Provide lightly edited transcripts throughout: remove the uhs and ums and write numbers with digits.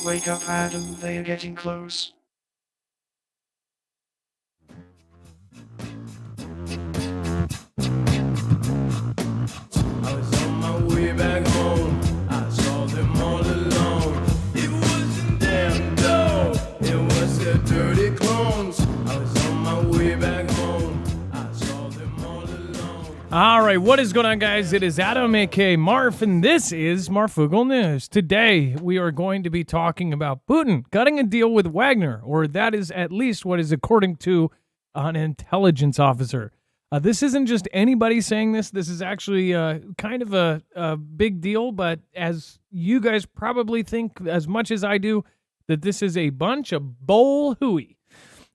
Wake up, Adam, they are getting close. I was on my way back home. I saw them all alone. It wasn't them, though. It was their dirty clones. I was on my way back home. I saw them all alone. All right, what is going on, guys? It is Adam, aka Marf, and this is Marfoogle News. Today, we are going to be talking about Putin cutting a deal with Wagner, or that is at least what is according to an intelligence officer. This isn't just anybody saying this. This is actually kind of a big deal, but as you guys probably think as much as I do, that this is a bunch of bull hooey.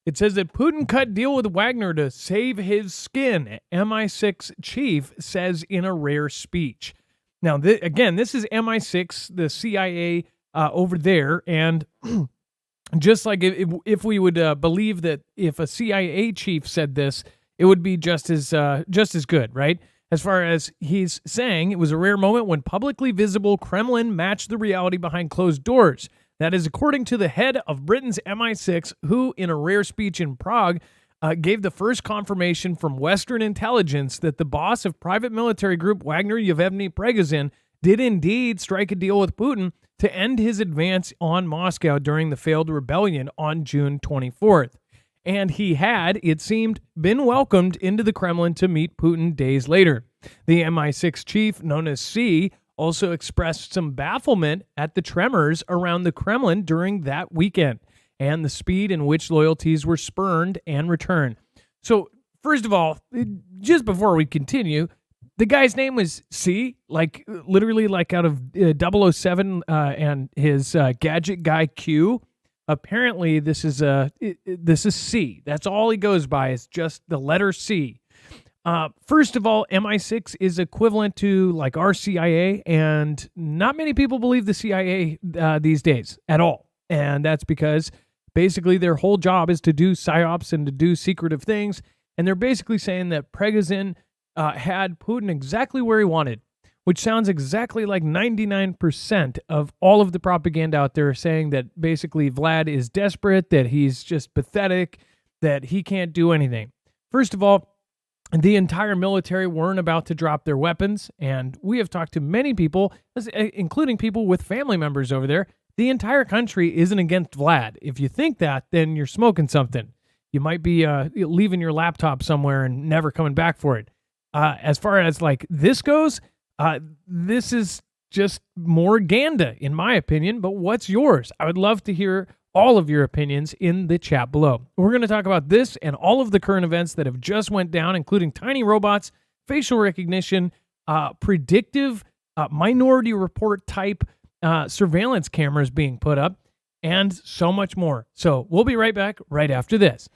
It says that Putin cut deal with Wagner to save his skin, MI6 chief says in a rare speech. Now, again, this is MI6, the CIA over there, and just like if we would believe that if a CIA chief said this, it would be just as good, right? As far as he's saying, it was a rare moment when publicly visible Kremlin matched the reality behind closed doors. That is according to the head of Britain's MI6, who, in a rare speech in Prague, gave the first confirmation from Western intelligence that the boss of private military group Wagner, Yevgeny Prigozhin, did indeed strike a deal with Putin to end his advance on Moscow during the failed rebellion on June 24th. And he had, it seemed, been welcomed into the Kremlin to meet Putin days later. The MI6 chief, known as C, also expressed some bafflement at the tremors around the Kremlin during that weekend and the speed in which loyalties were spurned and returned. So, first of all, just before we continue, the guy's name was C, like literally like out of 007 and his gadget guy Q. Apparently, this is C. That's all he goes by, is just the letter C. First of all, MI6 is equivalent to like our CIA, and not many people believe the CIA these days at all. And that's because basically their whole job is to do psyops and to do secretive things. And they're basically saying that Prigozhin had Putin exactly where he wanted, which sounds exactly like 99% of all of the propaganda out there, saying that basically Vlad is desperate, that he's just pathetic, that he can't do anything. First of all, the entire military weren't about to drop their weapons, and we have talked to many people, including people with family members over there. The entire country isn't against Vlad. If you think that, then you're smoking something. You might be leaving your laptop somewhere and never coming back for it. As far as like this goes, this is just more ganda, in my opinion, but what's yours? I would love to hear all of your opinions in the chat below. We're going to talk about this and all of the current events that have just went down, including tiny robots, facial recognition, predictive minority report type surveillance cameras being put up, and so much more. So we'll be right back right after this.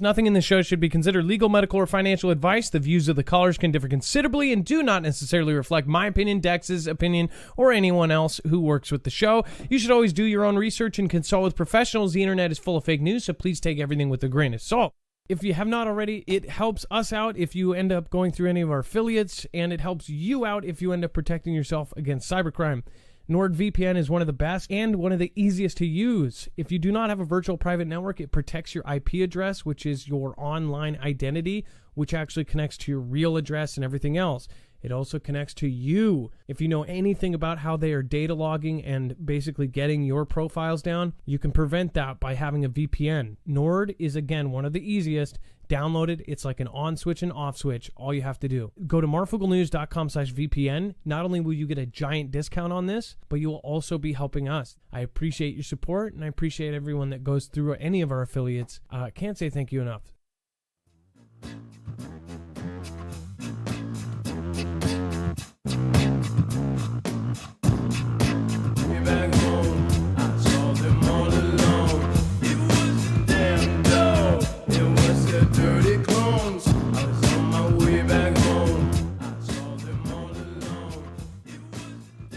Nothing in this show should be considered legal, medical, or financial advice. The views of the callers can differ considerably and do not necessarily reflect my opinion, Dex's opinion, or anyone else who works with the show. You should always do your own research and consult with professionals. The internet is full of fake news, so please take everything with a grain of salt. If you have not already, it helps us out if you end up going through any of our affiliates, and it helps you out if you end up protecting yourself against cybercrime. NordVPN is one of the best and one of the easiest to use. If you do not have a virtual private network, it protects your IP address, which is your online identity, which actually connects to your real address and everything else. It also connects to you. If you know anything about how they are data logging and basically getting your profiles down, you can prevent that by having a VPN. Nord is, again, one of the easiest. Download it. It's like an on switch and off switch. All you have to do. Go to marfooglenews.com/VPN. Not only will you get a giant discount on this, but you will also be helping us. I appreciate your support, and I appreciate everyone that goes through any of our affiliates. Can't say thank you enough. Way back home. I saw them all alone. It wasn't them, though. It was their dirty clones. I was on my way back home. I saw them all alone.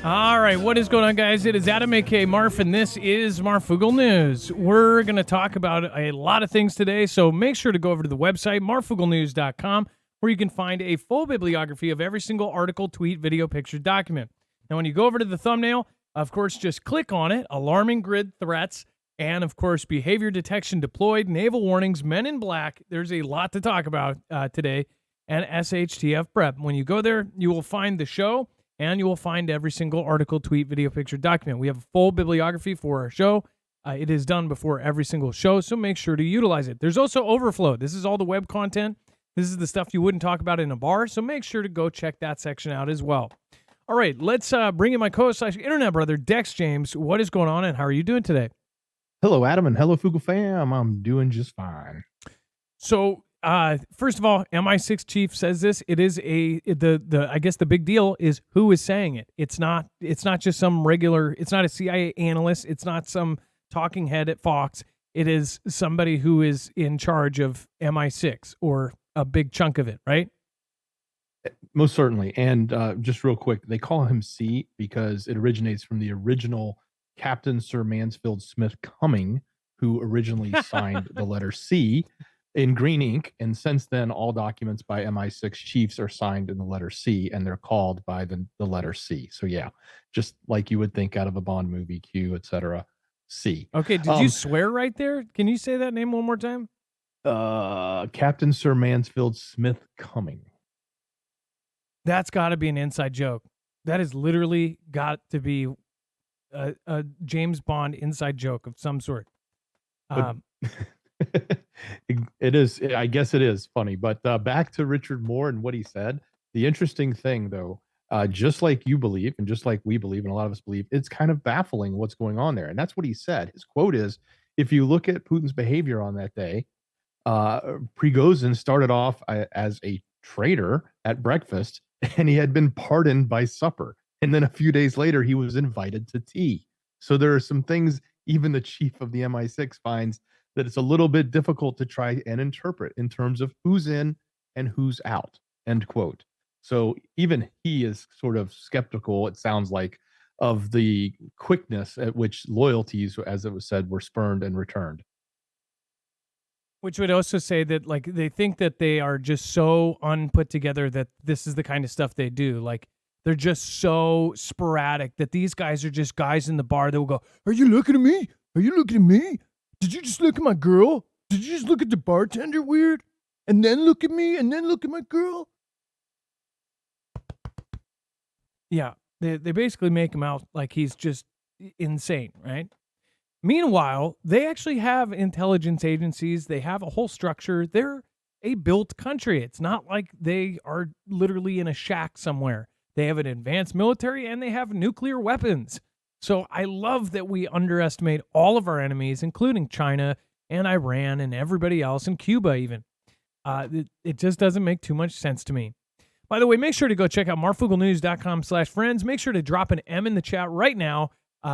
All right, what is going on, guys? It is Adam, aka Marf, and this is Marfoogle News. We're going to talk about a lot of things today, so make sure to go over to the website, marfooglenews.com. where you can find a full bibliography of every single article, tweet, video, picture, document. Now, when you go over to the thumbnail, of course, just click on it, alarming grid threats, and of course, behavior detection deployed, naval warnings, men in black. There's a lot to talk about today, and SHTF prep. When you go there, you will find the show, and you will find every single article, tweet, video, picture, document. We have a full bibliography for our show. It is done before every single show, so make sure to utilize it. There's also overflow. This is all the web content. This is the stuff you wouldn't talk about in a bar, so make sure to go check that section out as well. All right, let's bring in my co-host/internet brother, Dex James. What is going on, and how are you doing today? Hello, Adam, and hello, Fugle fam. I'm doing just fine. So, first of all, MI6 chief says this. It is I guess the big deal is who is saying it. It's not just some regular. It's not a CIA analyst. It's not some talking head at Fox. It is somebody who is in charge of MI6 or a big chunk of it, right? Most certainly. And just real quick, they call him C because it originates from the original Captain Sir Mansfield Smith Cumming, who originally signed the letter C in green ink. And since then, all documents by MI6 chiefs are signed in the letter C, and they're called by the letter C. So yeah, just like you would think out of a Bond movie, Q, etc. C. Okay, did you swear right there? Can you say that name one more time? Captain Sir Mansfield Smith Cumming. That's got to be an inside joke. That has literally got to be a James Bond inside joke of some sort. It is. I guess it is funny. But back to Richard Moore and what he said. The interesting thing, though, just like you believe and just like we believe and a lot of us believe, it's kind of baffling what's going on there. And that's what he said. His quote is, if you look at Putin's behavior on that day, Prigozhin started off as a traitor at breakfast, and he had been pardoned by supper. And then a few days later, he was invited to tea. So there are some things even the chief of the MI6 finds that it's a little bit difficult to try and interpret in terms of who's in and who's out, end quote. So even he is sort of skeptical, it sounds like, of the quickness at which loyalties, as it was said, were spurned and returned. Which would also say that, like, they think that they are just so unput together that this is the kind of stuff they do. Like, they're just so sporadic that these guys are just guys in the bar that will go, "Are you looking at me? Are you looking at me? Did you just look at my girl? Did you just look at the bartender weird? And then look at me? And then look at my girl?" Yeah, they basically make him out like he's just insane, right? Meanwhile, they actually have intelligence agencies. They have a whole structure. They're a built country. It's not like they are literally in a shack somewhere. They have an advanced military and they have nuclear weapons. So I love that we underestimate all of our enemies, including China and Iran and everybody else, and Cuba even. It just doesn't make too much sense to me. By the way, make sure to go check out marfooglenews.com/friends. Make sure to drop an M in the chat right now.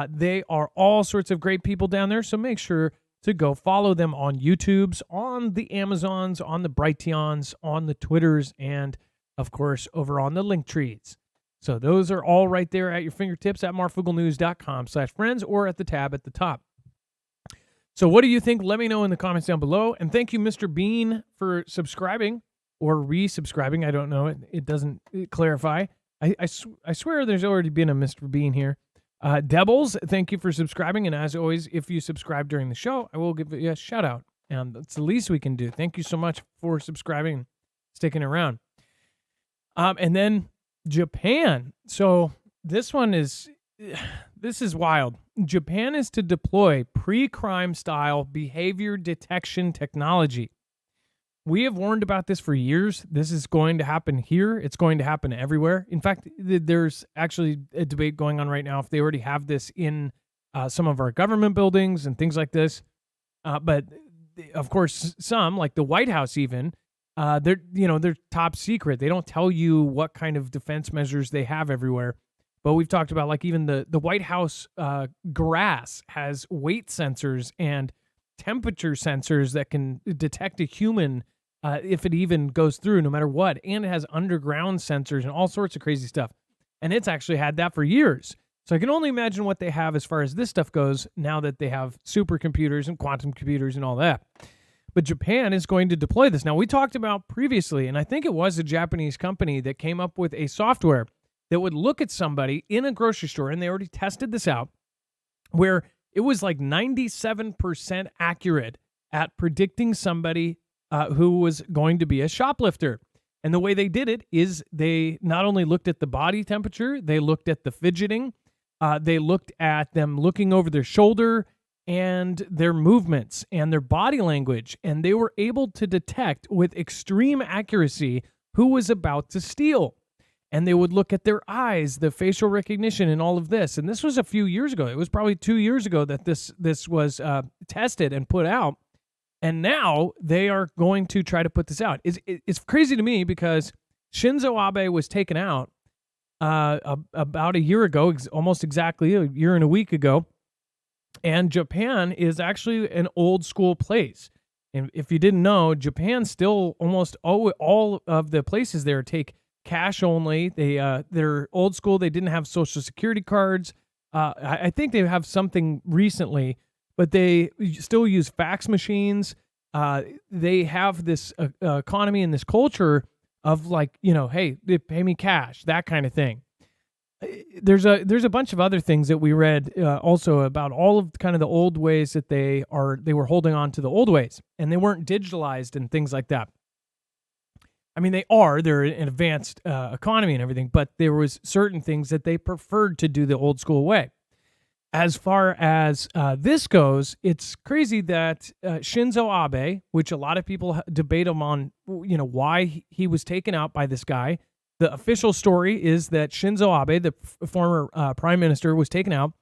They are all sorts of great people down there, so make sure to go follow them on YouTubes, on the Amazons, on the Brighteons, on the Twitters, and, of course, over on the Linktrees. So those are all right there at your fingertips at marfooglenews.com/friends or at the tab at the top. So what do you think? Let me know in the comments down below. And thank you, Mr. Bean, for subscribing or resubscribing. I don't know. It doesn't clarify. I swear there's already been a Mr. Bean here. Debbles, thank you for subscribing. And as always, if you subscribe during the show, I will give you a shout out. And that's the least we can do. Thank you so much for subscribing and sticking around. And then Japan. So this is wild. Japan is to deploy pre-crime style behavior detection technology. We have warned about this for years. This is going to happen here. It's going to happen everywhere. In fact, there's actually a debate going on right now if they already have this in some of our government buildings and things like this. But of course, some, like the White House even, they're top secret. They don't tell you what kind of defense measures they have everywhere. But we've talked about, like, even the White House grass has weight sensors and temperature sensors that can detect a human if it even goes through, no matter what. And it has underground sensors and all sorts of crazy stuff. And it's actually had that for years. So I can only imagine what they have as far as this stuff goes now that they have supercomputers and quantum computers and all that. But Japan is going to deploy this. Now, we talked about previously, and I think it was a Japanese company that came up with a software that would look at somebody in a grocery store, and they already tested this out, where it was like 97% accurate at predicting somebody who was going to be a shoplifter. And the way they did it is they not only looked at the body temperature, they looked at the fidgeting, they looked at them looking over their shoulder and their movements and their body language. And they were able to detect with extreme accuracy who was about to steal. And they would look at their eyes, the facial recognition, and all of this. And this was a few years ago. It was probably 2 years ago that this was tested and put out. And now they are going to try to put this out. It's crazy to me because Shinzo Abe was taken out about a year ago, almost exactly a year and a week ago. And Japan is actually an old school place. And if you didn't know, Japan still almost all of the places there take cash only. They're old school. They didn't have social security cards. I think they have something recently, but they still use fax machines. They have this economy and this culture of like, hey, they pay me cash, that kind of thing. There's a bunch of other things that we read also about all of kind of the old ways that they were holding on to the old ways, and they weren't digitalized and things like that. I mean, they're an advanced economy and everything, but there was certain things that they preferred to do the old school way. As far as this goes, it's crazy that Shinzo Abe, which a lot of people debate him on, why he was taken out by this guy. The official story is that Shinzo Abe, the former prime minister, was taken out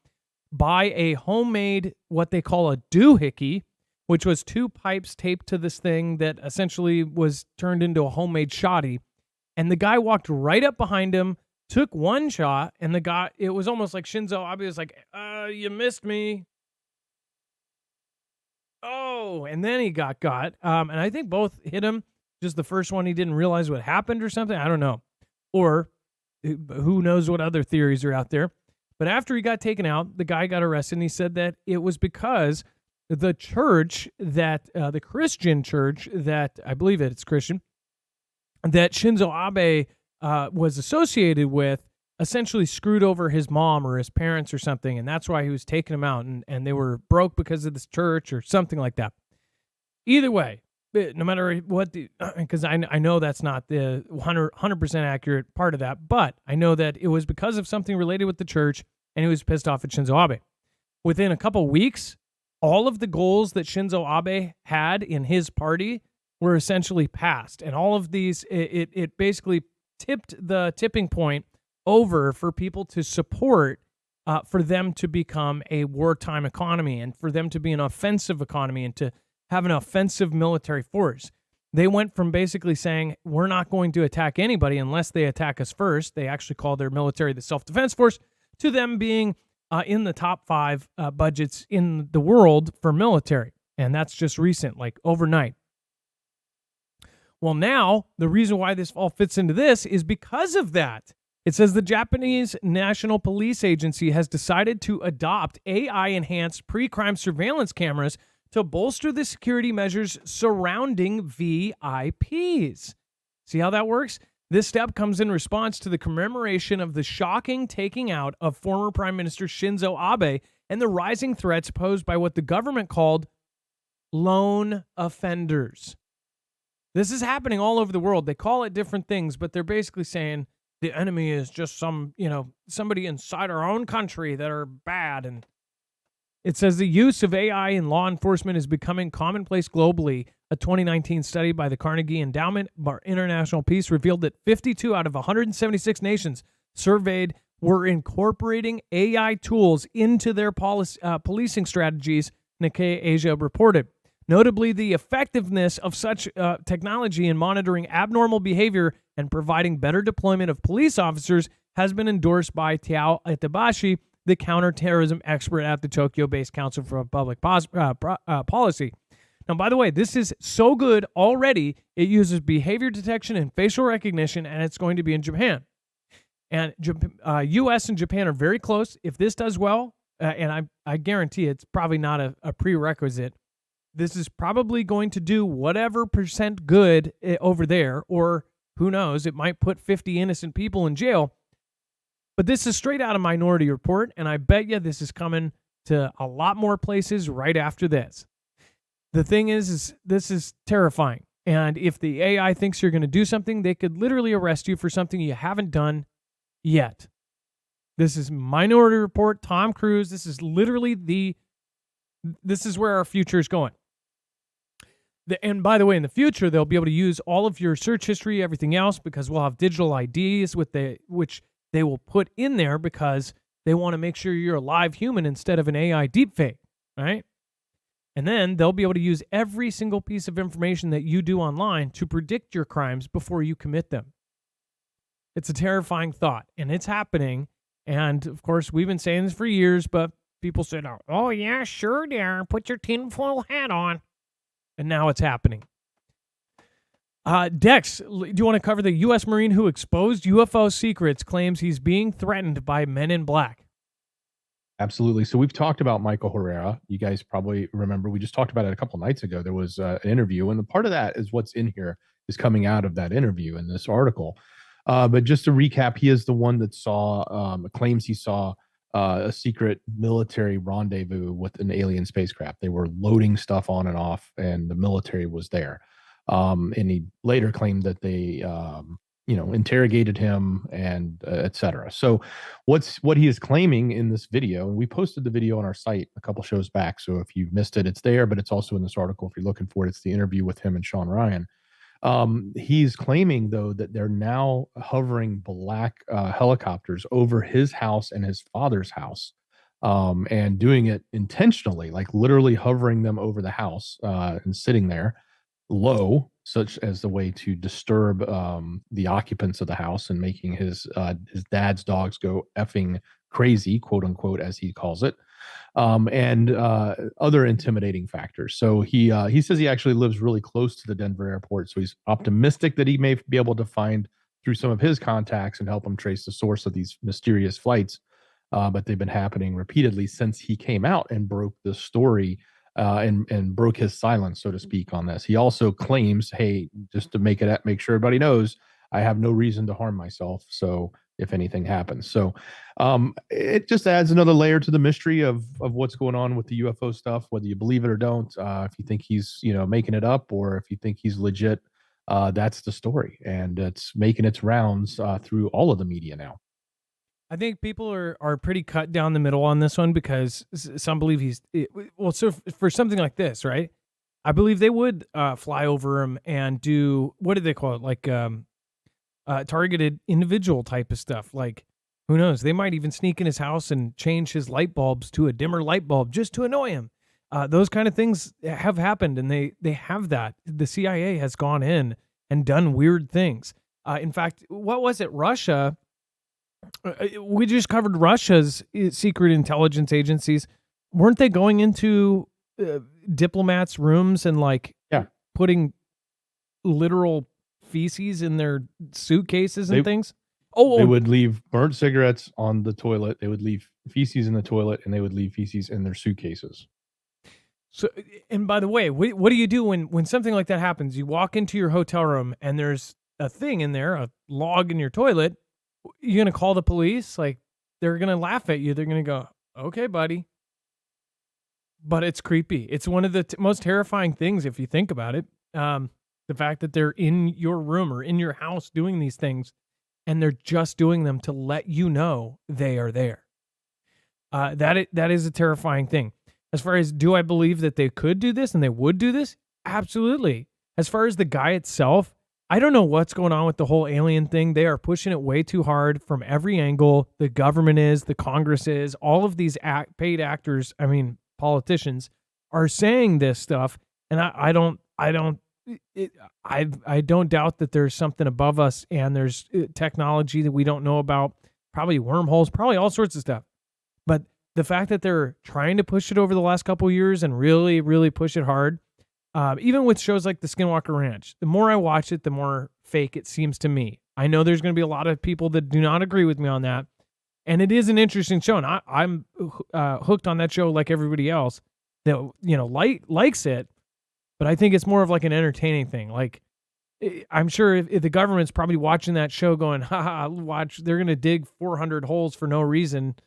by a homemade, what they call a doohickey, which was two pipes taped to this thing that essentially was turned into a homemade shoddy. And the guy walked right up behind him, took one shot, and it was almost like Shinzo Abe was like, you missed me. Oh, and then he got. And I think both hit him. Just the first one, he didn't realize what happened or something. I don't know. Or who knows what other theories are out there. But after he got taken out, the guy got arrested, and he said that it was because the church the Christian church that, I believe it's Christian, that Shinzo Abe was associated with essentially screwed over his mom or his parents or something, and that's why he was taking them out, and they were broke because of this church or something like that. Either way, no matter what, because I know that's not the 100% accurate part of that, but I know that it was because of something related with the church, and he was pissed off at Shinzo Abe. Within a couple weeks, all of the goals that Shinzo Abe had in his party were essentially passed, and all of these, it basically tipped the tipping point over for people to support, for them to become a wartime economy and for them to be an offensive economy and to have an offensive military force. They went from basically saying, we're not going to attack anybody unless they attack us first. They actually call their military the self-defense force, to them being in the top 5 budgets in the world for military. And that's just recent, like overnight. Well, now, the reason why this all fits into this is because of that. It says the Japanese National Police Agency has decided to adopt AI-enhanced pre-crime surveillance cameras to bolster the security measures surrounding VIPs. See how that works? This step comes in response to the commemoration of the shocking taking out of former Prime Minister Shinzo Abe and the rising threats posed by what the government called lone offenders. This is happening all over the world. They call it different things, but they're basically saying the enemy is just somebody inside our own country that are bad. And it says the use of AI in law enforcement is becoming commonplace globally. A 2019 study by the Carnegie Endowment for International Peace revealed that 52 out of 176 nations surveyed were incorporating AI tools into their policing strategies, Nikkei Asia reported. Notably, the effectiveness of such technology in monitoring abnormal behavior and providing better deployment of police officers has been endorsed by Tao Itabashi, the counterterrorism expert at the Tokyo-based Council for Public Policy. Now, by the way, this is so good already. It uses behavior detection and facial recognition, and it's going to be in Japan. And U.S. and Japan are very close. If this does well, and I guarantee it's probably not a prerequisite, This is probably going to do whatever percent good over there, or who knows, it might put 50 innocent people in jail. But this is straight out of Minority Report, and I bet you this is coming to a lot more places right after this. The thing is this is terrifying. And if the AI thinks you're going to do something, they could literally arrest you for something you haven't done yet. This is Minority Report, Tom Cruise. This is literally this is where our future is going. And by the way, in the future, they'll be able to use all of your search history, everything else, because we'll have digital IDs which they will put in there because they want to make sure you're a live human instead of an AI deepfake, right? And then they'll be able to use every single piece of information that you do online to predict your crimes before you commit them. It's a terrifying thought, and it's happening. And of course, we've been saying this for years, but people said, oh yeah, sure there, put your tinfoil hat on. And now it's happening. Dex, do you want to cover the U.S. Marine who exposed UFO secrets, claims he's being threatened by men in black? Absolutely. So we've talked about Michael Herrera. You guys probably remember, we just talked about it a couple nights ago. There was an interview, and the part of that is what's in here is coming out of that interview in this article. But just to recap, he is the one that claims he saw a secret military rendezvous with an alien spacecraft. They were loading stuff on and off, and the military was there. And he later claimed that they, interrogated him and et cetera. So what he is claiming in this video, and we posted the video on our site a couple shows back. So if you missed it, it's there, but it's also in this article. If you're looking for it, it's the interview with him and Sean Ryan. He's claiming, though, that they're now hovering black helicopters over his house and his father's house, and doing it intentionally, like literally hovering them over the house and sitting there low, such as the way to disturb the occupants of the house and making his dad's dogs go effing crazy, quote unquote, as he calls it. And other intimidating factors. So he says he actually lives really close to the Denver airport. So he's optimistic that he may be able to find through some of his contacts and help him trace the source of these mysterious flights. But they've been happening repeatedly since he came out and broke the story and broke his silence, so to speak, on this. He also claims, hey, just to make sure everybody knows, I have no reason to harm myself. So if anything happens. So it just adds another layer to the mystery of what's going on with the UFO stuff, whether you believe it or don't. If you think he's, making it up, or if you think he's legit, that's the story. And it's making its rounds through all of the media now. I think people are pretty cut down the middle on this one because some believe so for something like this, right? I believe they would fly over him and do, what do they call it? Like targeted individual type of stuff. Like, who knows? They might even sneak in his house and change his light bulbs to a dimmer light bulb just to annoy him. Those kind of things have happened, and they have that. The CIA has gone in and done weird things. In fact, what was it? Russia. We just covered Russia's secret intelligence agencies. Weren't they going into diplomats' rooms and putting literal feces in their suitcases and things? They would leave burnt cigarettes on the toilet. They would leave feces in the toilet, and they would leave feces in their suitcases. So, and by the way, what do you do when something like that happens? You walk into your hotel room and there's a thing in there, a log in your toilet. You're going to call the police? Like, they're going to laugh at you. They're going to go, okay, buddy. But it's creepy. It's one of the most terrifying things if you think about it. The fact that they're in your room or in your house doing these things, and they're just doing them to let you know they are there. That is a terrifying thing. As far as, do I believe that they could do this and they would do this? Absolutely. As far as the guy itself, I don't know what's going on with the whole alien thing. They are pushing it way too hard from every angle. The government is, the Congress is, all of these paid actors, politicians, are saying this stuff, and I don't doubt that there's something above us, and there's technology that we don't know about, probably wormholes, probably all sorts of stuff. But the fact that they're trying to push it over the last couple of years and really, really push it hard, even with shows like the Skinwalker Ranch, the more I watch it, the more fake it seems to me. I know there's going to be a lot of people that do not agree with me on that, and it is an interesting show, and I'm hooked on that show like everybody else that likes it. But I think it's more of like an entertaining thing. Like, I'm sure if the government's probably watching that show going, haha, watch, they're going to dig 400 holes for no reason,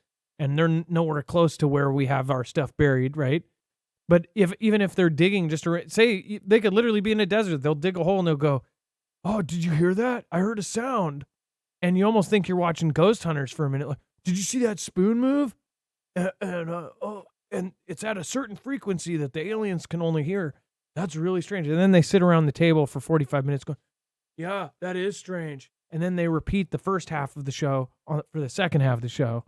and they're nowhere close to where we have our stuff buried, right? But even if they're digging just to, say they could literally be in a desert, they'll dig a hole and they'll go, oh, did you hear that? I heard a sound. And you almost think you're watching Ghost Hunters for a minute. Like, did you see that spoon move? And it's at a certain frequency that the aliens can only hear. That's really strange. And then they sit around the table for 45 minutes going, yeah, that is strange. And then they repeat the first half of the show for the second half of the show,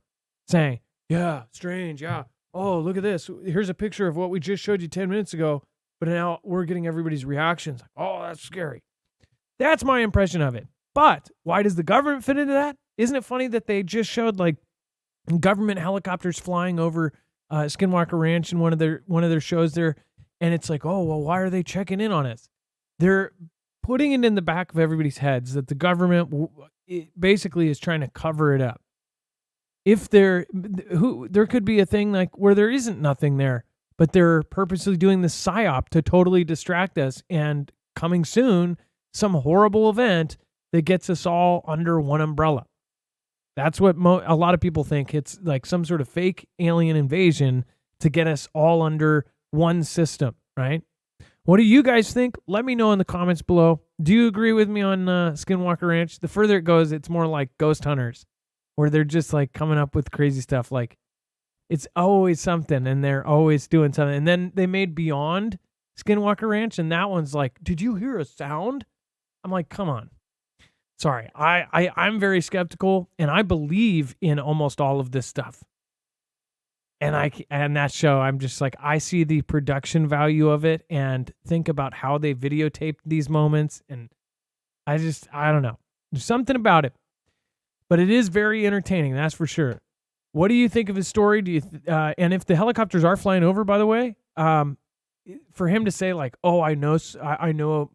saying, yeah, strange, yeah. Oh, look at this. Here's a picture of what we just showed you 10 minutes ago, but now we're getting everybody's reactions. Oh, that's scary. That's my impression of it. But why does the government fit into that? Isn't it funny that they just showed like government helicopters flying over Skinwalker Ranch in one of their shows there, and it's like, oh, well, why are they checking in on us? They're putting it in the back of everybody's heads that the government basically is trying to cover it up. If there could be a thing like where there isn't nothing there, but they're purposely doing the psyop to totally distract us, and coming soon, some horrible event that gets us all under one umbrella. That's what a lot of people think. It's like some sort of fake alien invasion to get us all under one system, right? What do you guys think? Let me know in the comments below. Do you agree with me on Skinwalker Ranch? The further it goes, it's more like Ghost Hunters, where they're just like coming up with crazy stuff. Like, it's always something, and they're always doing something. And then they made Beyond Skinwalker Ranch, and that one's like, did you hear a sound? I'm like, come on. Sorry, I'm very skeptical, and I believe in almost all of this stuff. And that show, I'm just like, I see the production value of it and think about how they videotaped these moments, and I don't know. There's something about it. But it is very entertaining, that's for sure. What do you think of his story? And if the helicopters are flying over, by the way, for him to say like, oh, I know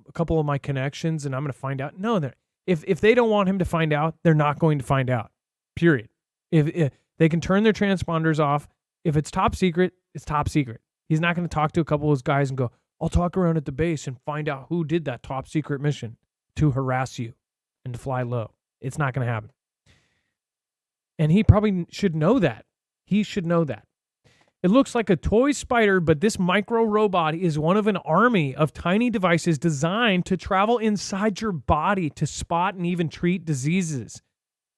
a couple of my connections and I'm going to find out. No, if they don't want him to find out, they're not going to find out, period. If they can turn their transponders off, if it's top secret, it's top secret. He's not going to talk to a couple of his guys and go, I'll talk around at the base and find out who did that top secret mission to harass you and to fly low. It's not going to happen. And he probably should know that. He should know that. It looks like a toy spider, but this micro robot is one of an army of tiny devices designed to travel inside your body to spot and even treat diseases.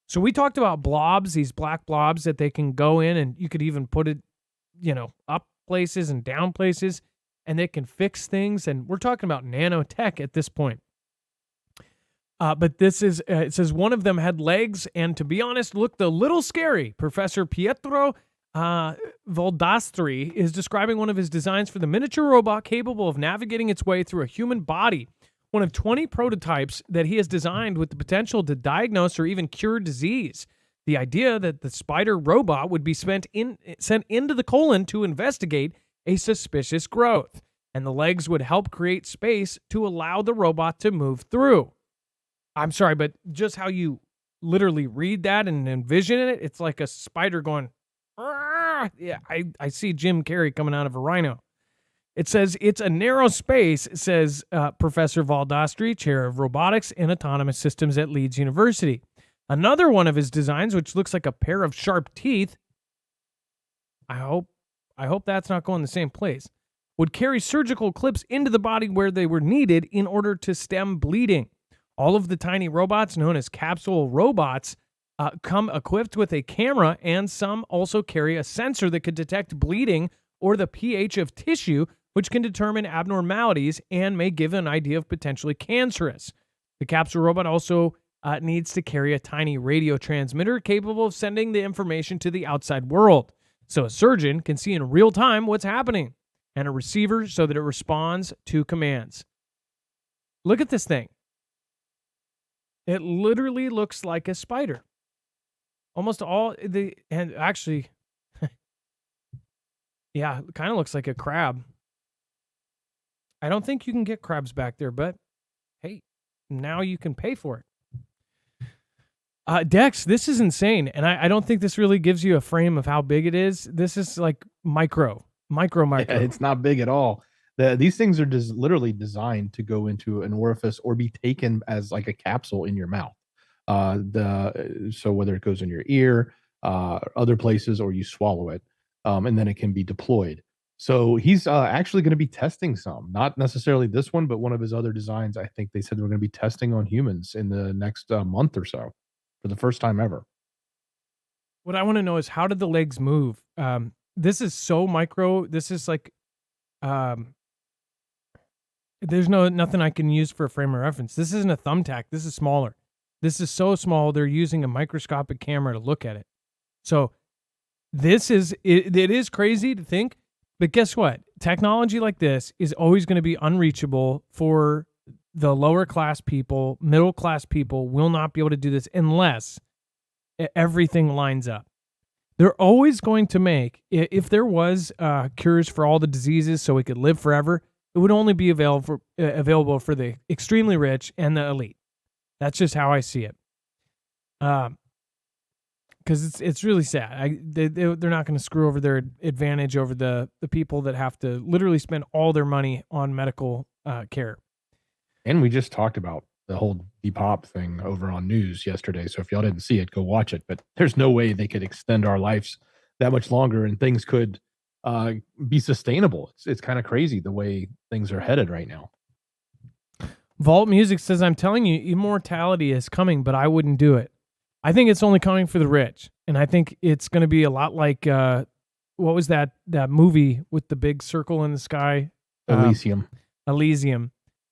So we talked about blobs, these black blobs that they can go in, and you could even put it, up places and down places, and they can fix things. And we're talking about nanotech at this point. But this is, it says one of them had legs, and to be honest, looked a little scary. Professor Pietro Valdastri is describing one of his designs for the miniature robot capable of navigating its way through a human body. One of 20 prototypes that he has designed with the potential to diagnose or even cure disease. The idea that the spider robot would be sent into the colon to investigate a suspicious growth, and the legs would help create space to allow the robot to move through. I'm sorry, but just how you literally read that and envision it, it's like a spider going, "Argh!" Yeah, I see Jim Carrey coming out of a rhino. It says it's a narrow space, says Professor Valdastri, chair of robotics and autonomous systems at Leeds University. Another one of his designs, which looks like a pair of sharp teeth, I hope that's not going the same place, would carry surgical clips into the body where they were needed in order to stem bleeding. All of the tiny robots, known as capsule robots, come equipped with a camera, and some also carry a sensor that could detect bleeding or the pH of tissue, which can determine abnormalities and may give an idea of potentially cancerous. The capsule robot also needs to carry a tiny radio transmitter capable of sending the information to the outside world, so a surgeon can see in real time what's happening, and a receiver so that it responds to commands. Look at this thing. It literally looks like a spider. Almost all the, and actually, yeah, it kind of looks like a crab. I don't think you can get crabs back there, but hey, now you can pay for it. Dex, this is insane, and I don't think this really gives you a frame of how big it is. This is like micro. Yeah, it's not big at all. These things are literally designed to go into an orifice or be taken as like a capsule in your mouth. So whether it goes in your ear, other places, or you swallow it, and then it can be deployed. So he's actually going to be testing some, not necessarily this one, but one of his other designs. I think they said we're going to be testing on humans in the next month or so for the first time ever. What I want to know is, how did the legs move? This is so micro. This is like, um, there's nothing I can use for a frame of reference. This isn't a thumbtack. This is smaller. This is so small. They're using a microscopic camera to look at it. So this is, it is crazy to think, but guess what? Technology like this is always going to be unreachable for the lower class people. Middle class people will not be able to do this unless everything lines up. They're always going to make, if there was cures for all the diseases so we could live forever, it would only be available for the extremely rich and the elite. That's just how I see it. Because it's really sad. They're not going to screw over their advantage over the people that have to literally spend all their money on medical care. And we just talked about the whole Depop thing over on news yesterday. So if y'all didn't see it, go watch it. But there's no way they could extend our lives that much longer, and things could be sustainable. It's kind of crazy the way things are headed right now. Vault Music says, I'm telling you, immortality is coming, but I wouldn't do it. I think it's only coming for the rich. And I think it's going to be a lot like, what was that movie with the big circle in the sky? Elysium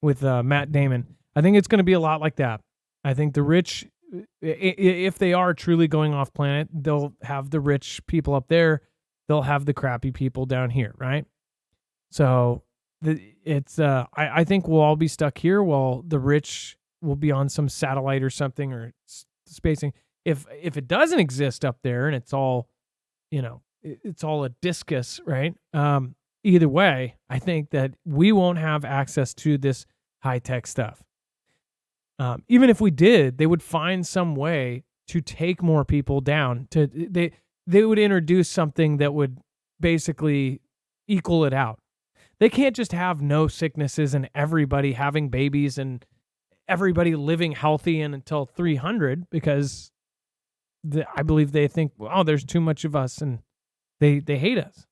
with Matt Damon. I think it's going to be a lot like that. I think the rich, if they are truly going off planet, they'll have the rich people up there. They'll have the crappy people down here, right? So I think we'll all be stuck here while the rich will be on some satellite or something, or spacing. If it doesn't exist up there and it's all, it's all a discus, right? Either way, I think that we won't have access to this high-tech stuff. Even if we did, they would find some way to take more people down. They would introduce something that would basically equal it out. They can't just have no sicknesses and everybody having babies and everybody living healthy and until 300, because I believe they think, oh, there's too much of us, and they hate us.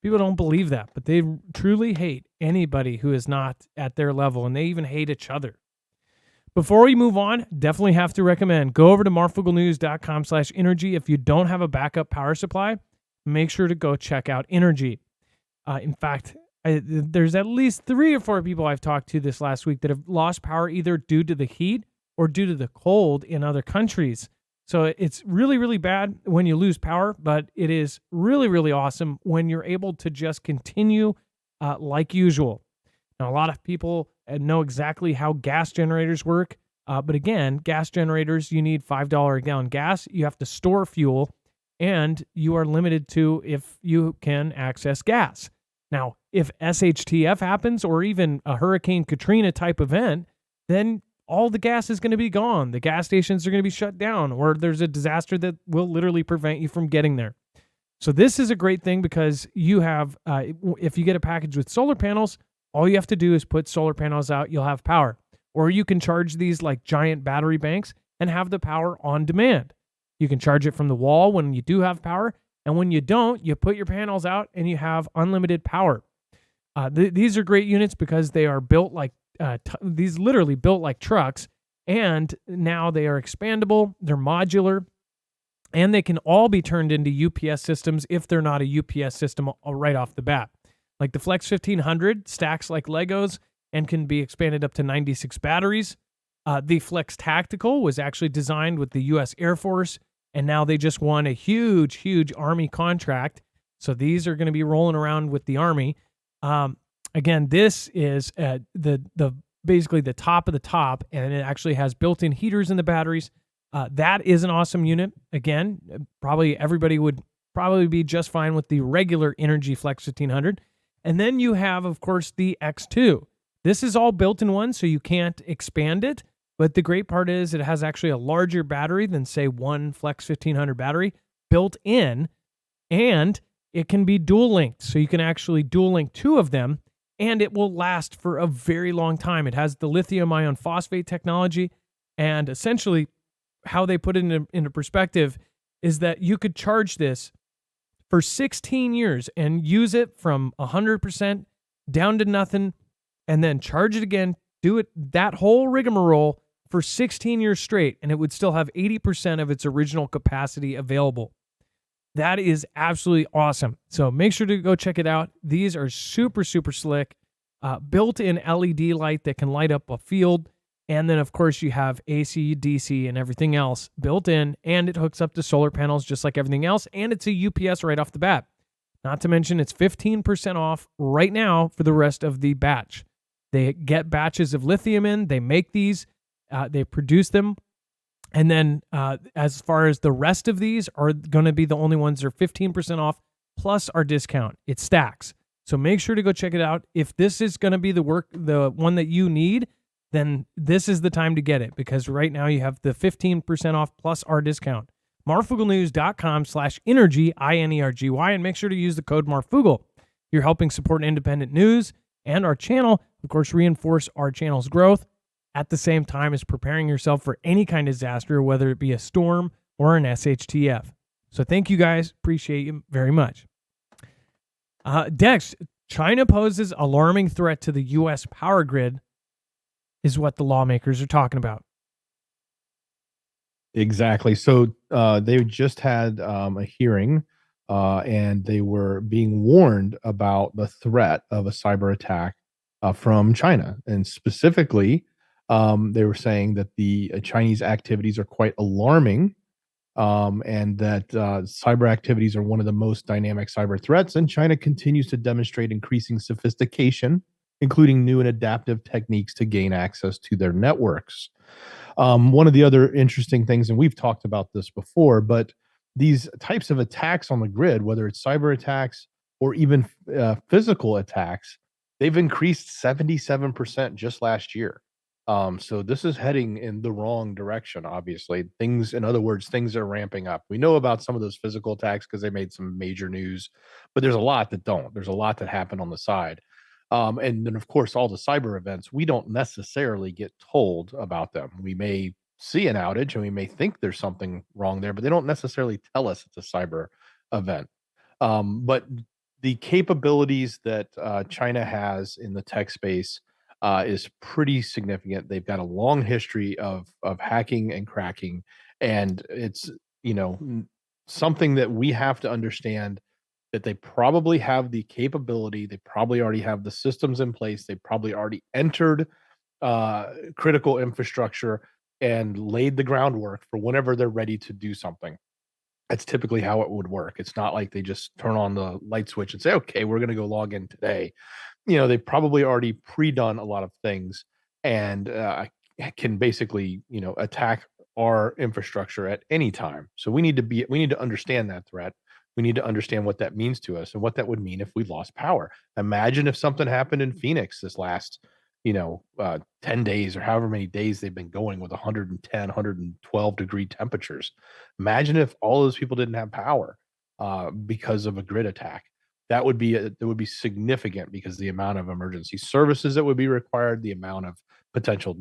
People don't believe that, but they truly hate anybody who is not at their level, and they even hate each other. Before we move on, definitely have to recommend, go over to marfooglenews.com/energy. If you don't have a backup power supply, make sure to go check out Inergy. In fact, there's at least 3 or 4 people I've talked to this last week that have lost power either due to the heat or due to the cold in other countries. So it's really, really bad when you lose power, but it is really, really awesome when you're able to just continue like usual. Now, a lot of people know exactly how gas generators work. But again, gas generators, you need $5 a gallon gas. You have to store fuel, and you are limited to if you can access gas. Now, if SHTF happens, or even a Hurricane Katrina type event, then all the gas is going to be gone. The gas stations are going to be shut down, or there's a disaster that will literally prevent you from getting there. So this is a great thing because you have, if you get a package with solar panels, all you have to do is put solar panels out, you'll have power. Or you can charge these like giant battery banks and have the power on demand. You can charge it from the wall when you do have power, and when you don't, you put your panels out and you have unlimited power. These are great units because they are built like, these literally built like trucks, and now they are expandable, they're modular, and they can all be turned into UPS systems if they're not a UPS system right off the bat. Like the Flex 1500 stacks like Legos and can be expanded up to 96 batteries. The Flex Tactical was actually designed with the U.S. Air Force, and now they just won a huge, huge Army contract. So these are going to be rolling around with the Army. Again, this is the basically the top of the top, and it actually has built-in heaters in the batteries. That is an awesome unit. Again, probably everybody would probably be just fine with the regular Inergy Flex 1500. And then you have, of course, the X2. This is all built in one, so you can't expand it. But the great part is it has actually a larger battery than, say, one Flex 1500 battery built in, and it can be dual linked. So you can actually dual link 2 of them, and it will last for a very long time. It has the lithium ion phosphate technology, and essentially how they put it into perspective is that you could charge this for 16 years and use it from 100% down to nothing, and then charge it again, do it that whole rigmarole for 16 years straight, and it would still have 80% of its original capacity available. That is absolutely awesome. So make sure to go check it out. These are super, super slick. Built-in LED light that can light up a field. And then, of course, you have AC, DC, and everything else built in. And it hooks up to solar panels just like everything else. And it's a UPS right off the bat. Not to mention, it's 15% off right now for the rest of the batch. They get batches of lithium in. They make these. They produce them. And then as far as the rest of these are going to be the only ones that are 15% off plus our discount. It stacks. So make sure to go check it out. If this is going to be the one that you need, then this is the time to get it, because right now you have the 15% off plus our discount. Marfooglenews.com/Inergy, INERGY, and make sure to use the code Marfoogle. You're helping support independent news and our channel, of course, reinforce our channel's growth at the same time as preparing yourself for any kind of disaster, whether it be a storm or an SHTF. So thank you guys. Appreciate you very much. Dex, China poses alarming threat to the U.S. power grid is what the lawmakers are talking about. Exactly. So they just had a hearing and they were being warned about the threat of a cyber attack from China. And specifically, they were saying that the Chinese activities are quite alarming, and that cyber activities are one of the most dynamic cyber threats. And China continues to demonstrate increasing sophistication, including new and adaptive techniques to gain access to their networks. One of the other interesting things, and we've talked about this before, but these types of attacks on the grid, whether it's cyber attacks or even physical attacks, they've increased 77% just last year. So this is heading in the wrong direction, obviously. In other words, things are ramping up. We know about some of those physical attacks because they made some major news, but there's a lot that don't. There's a lot that happen on the side. And then, of course, all the cyber events, we don't necessarily get told about them. We may see an outage and we may think there's something wrong there, but they don't necessarily tell us it's a cyber event. But the capabilities that China has in the tech space is pretty significant. They've got a long history of hacking and cracking, and it's something that we have to understand, that they probably have the capability. They probably already have the systems in place. They probably already entered critical infrastructure and laid the groundwork for whenever they're ready to do something. That's typically how it would work. It's not like they just turn on the light switch and say, okay, we're going to go log in today. They've probably already pre-done a lot of things and can basically, attack our infrastructure at any time. So we need to understand that threat. We need to understand what that means to us and what that would mean if we lost power. Imagine if something happened in Phoenix this last, 10 days or however many days they've been going with 110, 112 degree temperatures. Imagine if all those people didn't have power because of a grid attack. That would be significant, because the amount of emergency services that would be required, the amount of potential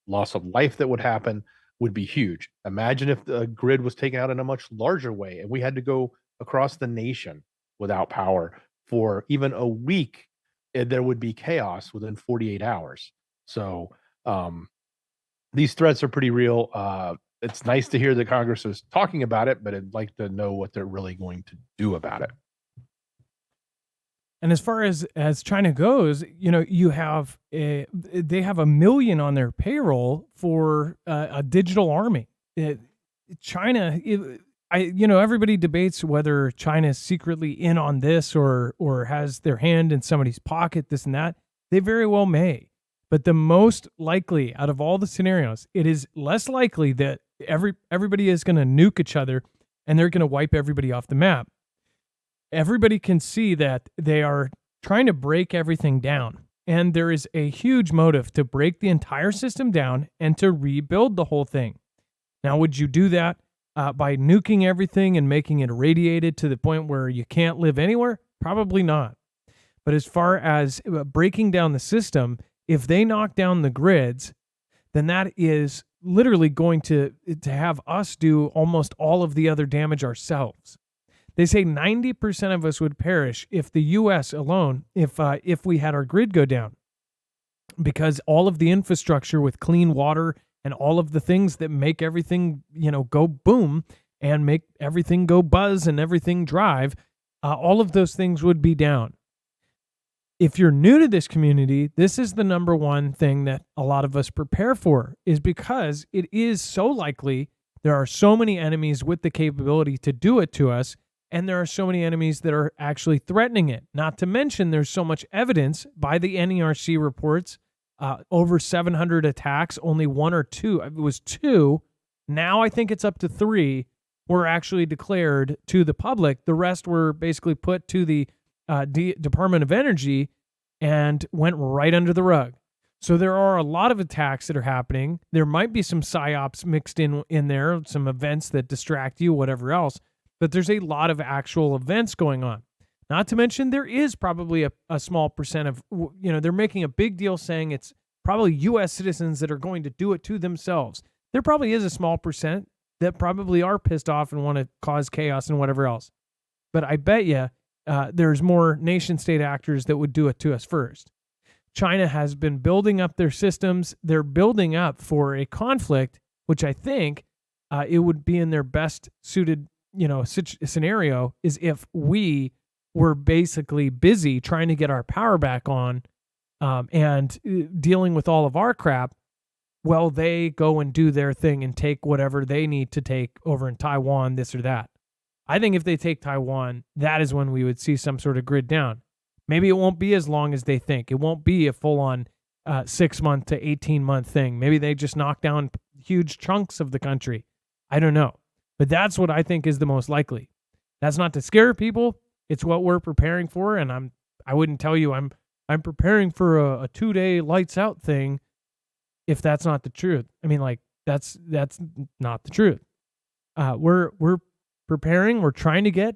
loss of life that would happen would be huge. Imagine if the grid was taken out in a much larger way and we had to go across the nation without power for even a week. There would be chaos within 48 hours. So these threats are pretty real. It's nice to hear that Congress is talking about it, but I'd like to know what they're really going to do about it. And as far as China goes, they have 1 million on their payroll for a digital army. China, everybody debates whether China is secretly in on this or has their hand in somebody's pocket, this and that. They very well may. But the most likely out of all the scenarios, it is less likely that everybody is going to nuke each other and they're going to wipe everybody off the map. Everybody can see that they are trying to break everything down. And there is a huge motive to break the entire system down and to rebuild the whole thing. Now, would you do that by nuking everything and making it irradiated to the point where you can't live anywhere? Probably not. But as far as breaking down the system, if they knock down the grids, then that is literally going to have us do almost all of the other damage ourselves. They say 90% of us would perish if the U.S. alone, if we had our grid go down, because all of the infrastructure with clean water and all of the things that make everything, go boom and make everything go buzz and everything drive, all of those things would be down. If you're new to this community, this is the number one thing that a lot of us prepare for, is because it is so likely there are so many enemies with the capability to do it to us, and there are so many enemies that are actually threatening it. Not to mention there's so much evidence by the NERC reports, over 700 attacks, only one or two, it was two, now I think it's up to three, were actually declared to the public. The rest were basically put to the Department of Energy and went right under the rug. So there are a lot of attacks that are happening. There might be some psyops mixed in there, some events that distract you, whatever else, but there's a lot of actual events going on. Not to mention there is probably a small percent of, they're making a big deal saying it's probably U.S. citizens that are going to do it to themselves. There probably is a small percent that probably are pissed off and want to cause chaos and whatever else. But I bet you there's more nation-state actors that would do it to us first. China has been building up their systems. They're building up for a conflict, which I think it would be in their best suited, scenario, is if we were basically busy trying to get our power back on and dealing with all of our crap. Well, they go and do their thing and take whatever they need to take over in Taiwan, this or that. I think if they take Taiwan, that is when we would see some sort of grid down. Maybe it won't be as long as they think. It won't be a full-on 6-month to 18-month thing. Maybe they just knock down huge chunks of the country. I don't know. But that's what I think is the most likely. That's not to scare people. It's what we're preparing for, and I wouldn't tell you I'm preparing for a 2-day lights out thing if that's not the truth. I mean, like, that's not the truth. We're preparing. We're trying to get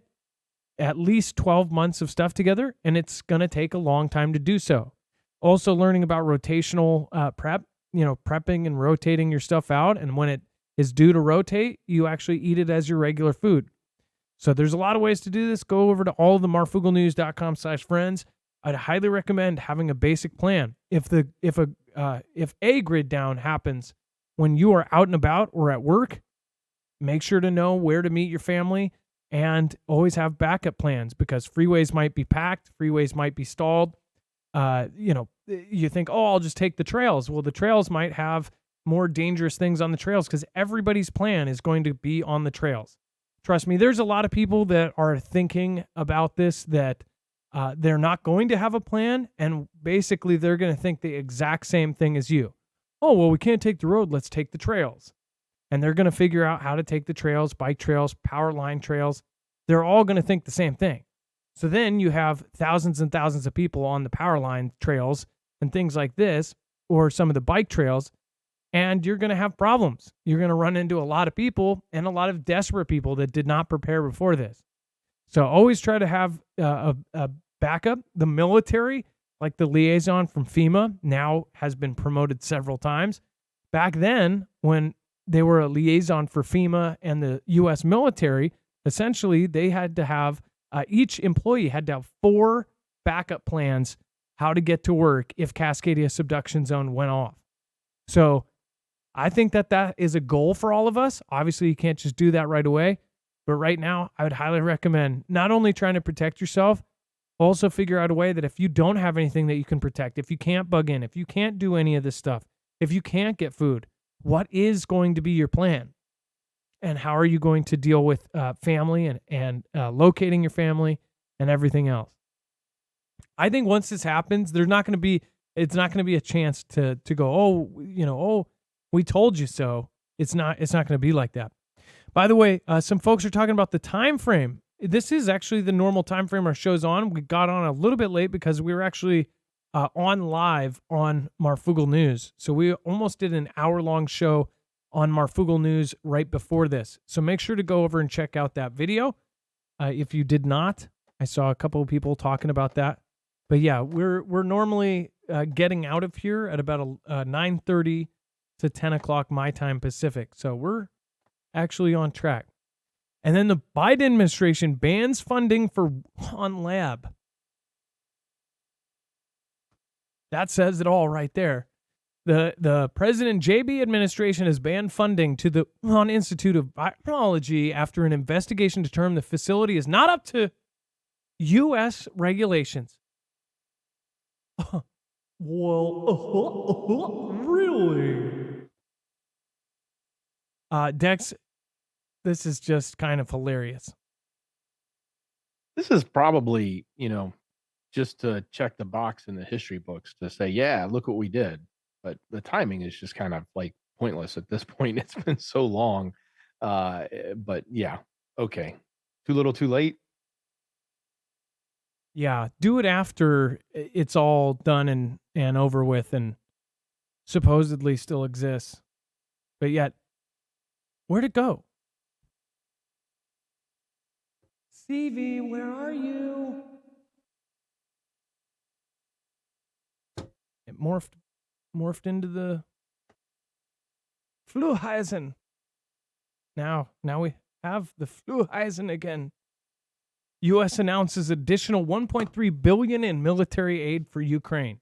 at least 12 months of stuff together, and it's going to take a long time to do so. Also learning about rotational prep, prepping and rotating your stuff out, and when it is due to rotate, you actually eat it as your regular food. So there's a lot of ways to do this. Go over to allthemmarfooglenews.com/friends. I'd highly recommend having a basic plan. If a grid down happens when you are out and about or at work, make sure to know where to meet your family and always have backup plans, because freeways might be packed, freeways might be stalled. You think, I'll just take the trails. Well, the trails might have more dangerous things on the trails because everybody's plan is going to be on the trails. Trust me, there's a lot of people that are thinking about this, that they're not going to have a plan, and basically they're going to think the exact same thing as you. Oh, well, we can't take the road. Let's take the trails. And they're going to figure out how to take the trails, bike trails, power line trails. They're all going to think the same thing. So then you have thousands and thousands of people on the power line trails and things like this, or some of the bike trails, and you're going to have problems. You're going to run into a lot of people and a lot of desperate people that did not prepare before this. So always try to have a backup. The military, like the liaison from FEMA, now has been promoted several times. Back then, when they were a liaison for FEMA and the U.S. military, essentially they had to have, each employee had to have 4 backup plans how to get to work if Cascadia subduction zone went off. So I think that is a goal for all of us. Obviously, you can't just do that right away. But right now, I would highly recommend not only trying to protect yourself, also figure out a way that if you don't have anything that you can protect, if you can't bug in, if you can't do any of this stuff, if you can't get food, what is going to be your plan? And how are you going to deal with family and locating your family and everything else? I think once this happens, it's not going to be a chance to go, we told you so. It's not going to be like that. By the way, some folks are talking about the time frame. This is actually the normal time frame our show's on. We got on a little bit late because we were actually on live on Marfoogle News. So we almost did an hour-long show on Marfoogle News right before this. So make sure to go over and check out that video. If you did not, I saw a couple of people talking about that. But yeah, we're normally getting out of here at about 9:30 to 10 o'clock my time Pacific. So we're actually on track. And then the Biden administration bans funding for Wuhan lab. That says it all right there. The President JB administration has banned funding to the Wuhan Institute of Virology after an investigation determined the facility is not up to U.S. regulations. Really? Dex, this is just kind of hilarious. This is probably, just to check the box in the history books to say, yeah, look what we did. But the timing is just kind of like pointless at this point. It's been so long. But yeah, okay. Too little, too late. Yeah, do it after it's all done and over with and supposedly still exists. But yet, where'd it go? CV, where are you? It morphed into the Fluheisen. Now we have the Fluheisen again. U.S. announces additional $1.3 billion in military aid for Ukraine.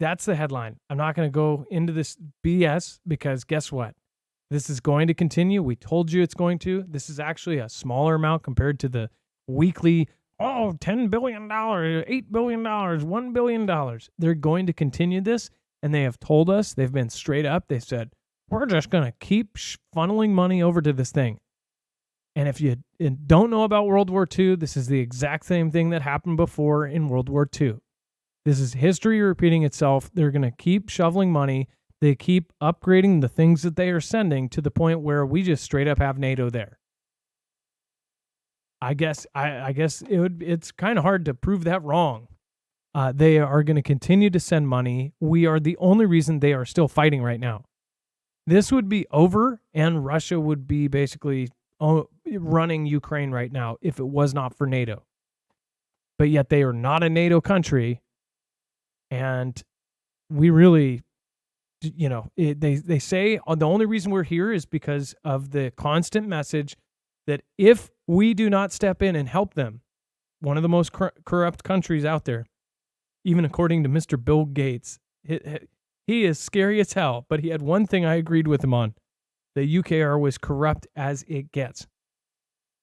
That's the headline. I'm not going to go into this BS because guess what? This is going to continue. We told you it's going to. This is actually a smaller amount compared to the weekly, $10 billion, $8 billion, $1 billion. They're going to continue this, and they have told us, they've been straight up. They said, we're just going to keep funneling money over to this thing. And if you don't know about World War II, this is the exact same thing that happened before in World War II. This is history repeating itself. They're going to keep shoveling money. They keep upgrading the things that they are sending to the point where we just straight up have NATO there. I guess it's kind of hard to prove that wrong. They are going to continue to send money. We are the only reason they are still fighting right now. This would be over, and Russia would be basically running Ukraine right now if it was not for NATO. But yet they are not a NATO country, and we really, they say the only reason we're here is because of the constant message that if we do not step in and help them, one of the most corrupt countries out there, even according to Mr. Bill Gates, he is scary as hell, but he had one thing I agreed with him on. The UKR was corrupt as it gets.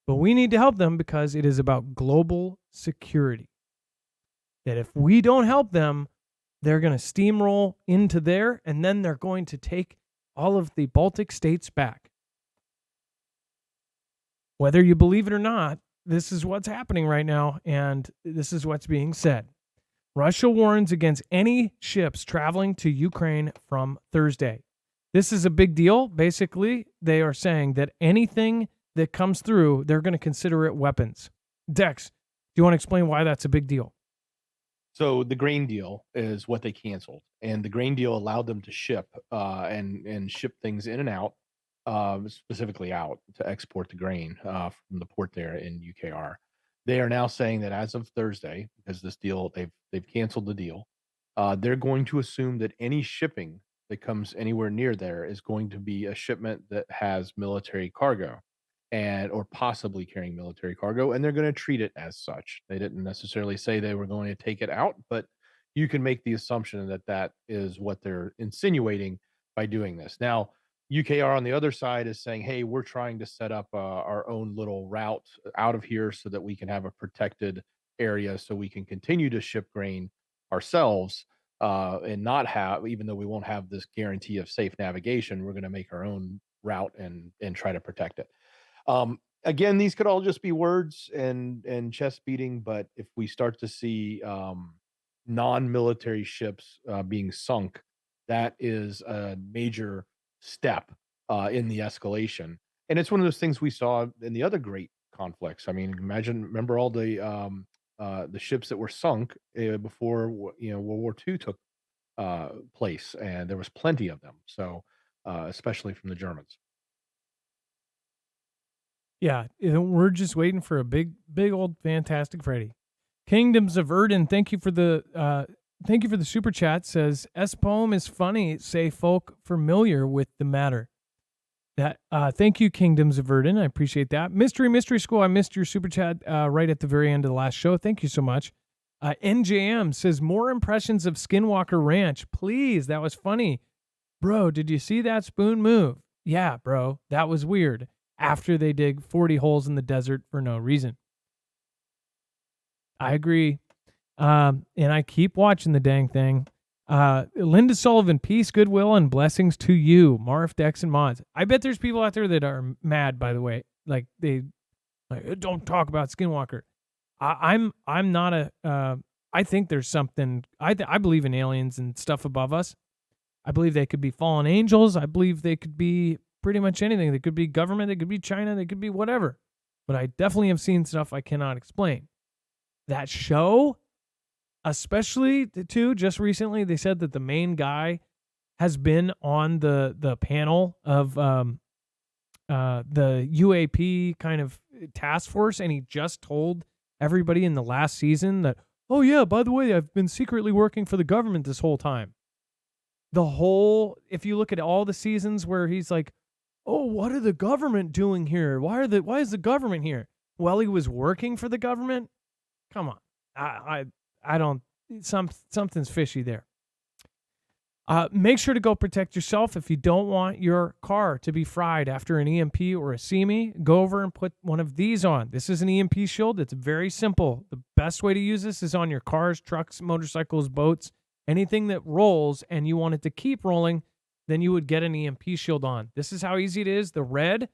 But we need to help them because it is about global security. That if we don't help them, they're going to steamroll into there, and then they're going to take all of the Baltic states back. Whether you believe it or not, this is what's happening right now, and this is what's being said. Russia warns against any ships traveling to Ukraine from Thursday. This is a big deal. Basically, they are saying that anything that comes through, they're going to consider it weapons. Dex, do you want to explain why that's a big deal? So the grain deal is what they canceled, and the grain deal allowed them to ship and ship things in and out, specifically out to export the grain from the port there in UKR. They are now saying that as of Thursday, because this deal they've canceled the deal, they're going to assume that any shipping that comes anywhere near there is going to be a shipment that has military cargo or possibly carrying military cargo, and they're going to treat it as such. They didn't necessarily say they were going to take it out, but you can make the assumption that that is what they're insinuating by doing this. Now, UKR on the other side is saying, hey, we're trying to set up our own little route out of here so that we can have a protected area so we can continue to ship grain ourselves and not have, even though we won't have this guarantee of safe navigation, we're going to make our own route and try to protect it. Again, these could all just be words and chest beating, but if we start to see non-military ships being sunk, that is a major step in the escalation. And it's one of those things we saw in the other great conflicts. I mean, remember all the ships that were sunk before World War II took place, and there was plenty of them. So especially from the Germans. Yeah, we're just waiting for a big old fantastic Freddy. Kingdoms of Erden, thank you for the super chat. Says S poem is funny. Say folk familiar with the matter. That thank you, Kingdoms of Erden. I appreciate that. Mystery School. I missed your super chat right at the very end of the last show. Thank you so much. NJM says more impressions of Skinwalker Ranch, please. That was funny, bro. Did you see that spoon move? Yeah, bro, that was weird. After they dig 40 holes in the desert for no reason. I agree. And I keep watching the dang thing. Linda Sullivan, peace, goodwill, and blessings to you, Marf, Dex, and Mods. I bet there's people out there that are mad, by the way. Like don't talk about Skinwalker. I'm not a, I think there's something, I believe in aliens and stuff above us. I believe they could be fallen angels. I believe they could be pretty much anything. They could be government. They could be China. They could be whatever. But I definitely have seen stuff I cannot explain. That show, especially too, just recently, they said that the main guy has been on the panel of the UAP kind of task force, and he just told everybody in the last season that, oh yeah, by the way, I've been secretly working for the government this whole time. If you look at all the seasons where he's like, oh, what are the government doing here? Why is the government here? Well, he was working for the government. Come on. I don't, something's fishy there. Make sure to go protect yourself. If you don't want your car to be fried after an EMP or a CME, go over and put one of these on. This is an EMP shield. It's very simple. The best way to use this is on your cars, trucks, motorcycles, boats, anything that rolls and you want it to keep rolling, then you would get an EMP shield on. This is how easy it is. The red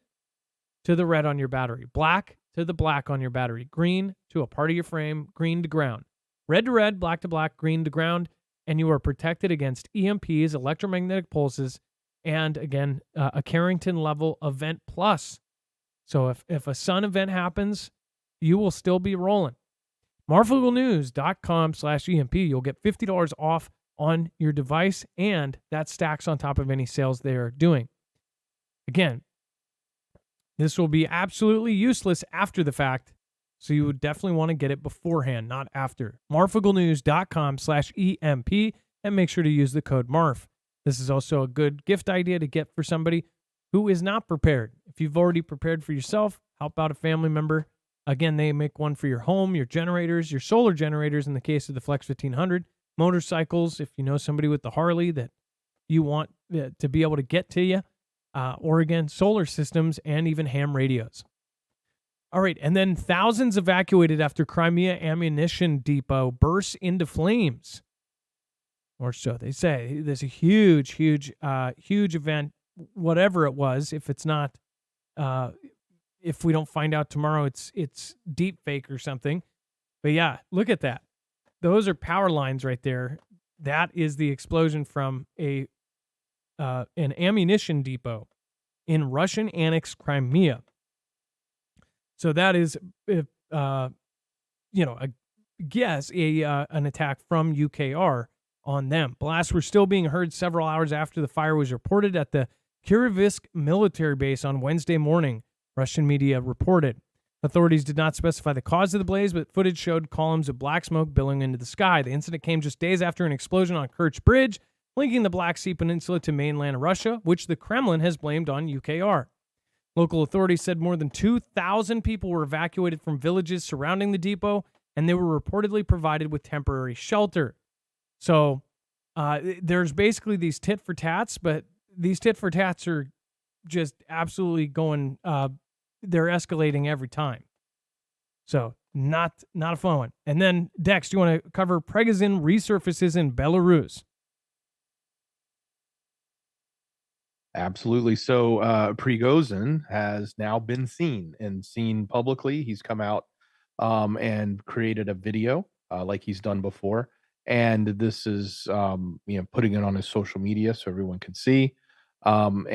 to the red on your battery, black to the black on your battery, green to a part of your frame, green to ground, red to red, black to black, green to ground, and you are protected against EMPs, electromagnetic pulses, and again, a Carrington level event plus. So if a sun event happens, you will still be rolling. MarfoogleNews.com/EMP. You'll get $50 off on your device, and that stacks on top of any sales they are doing. Again, this will be absolutely useless after the fact, so you would definitely want to get it beforehand, not after. MarfoogleNews.com/EMP, and make sure to use the code MARF. This is also a good gift idea to get for somebody who is not prepared. If you've already prepared for yourself, help out a family member. Again, they make one for your home, your generators, your solar generators in the case of the Flex 1500, motorcycles, if you know somebody with the Harley that you want to be able to get to you, or again, solar systems and even ham radios. All right, and then thousands evacuated after Crimea ammunition depot bursts into flames. Or so they say. There's a huge event, whatever it was. If it's not, if we don't find out tomorrow, it's deep fake or something. But yeah, look at that. Those are power lines right there. That is the explosion from an ammunition depot in Russian annexed Crimea. So that is, an attack from UKR on them. Blasts were still being heard several hours after the fire was reported at the Kirovisk military base on Wednesday morning, Russian media reported. Authorities did not specify the cause of the blaze, but footage showed columns of black smoke billowing into the sky. The incident came just days after an explosion on Kerch Bridge, linking the Black Sea Peninsula to mainland Russia, which the Kremlin has blamed on UKR. Local authorities said more than 2,000 people were evacuated from villages surrounding the depot, and they were reportedly provided with temporary shelter. So there's basically these tit for tats, but these tit for tats are just absolutely going, they're escalating every time. So not a fun one. And then, Dex, do you want to cover Prigozhin resurfaces in Belarus? Absolutely. So Prigozhin has now been seen publicly. He's come out and created a video like he's done before. And this is, putting it on his social media so everyone can see. It's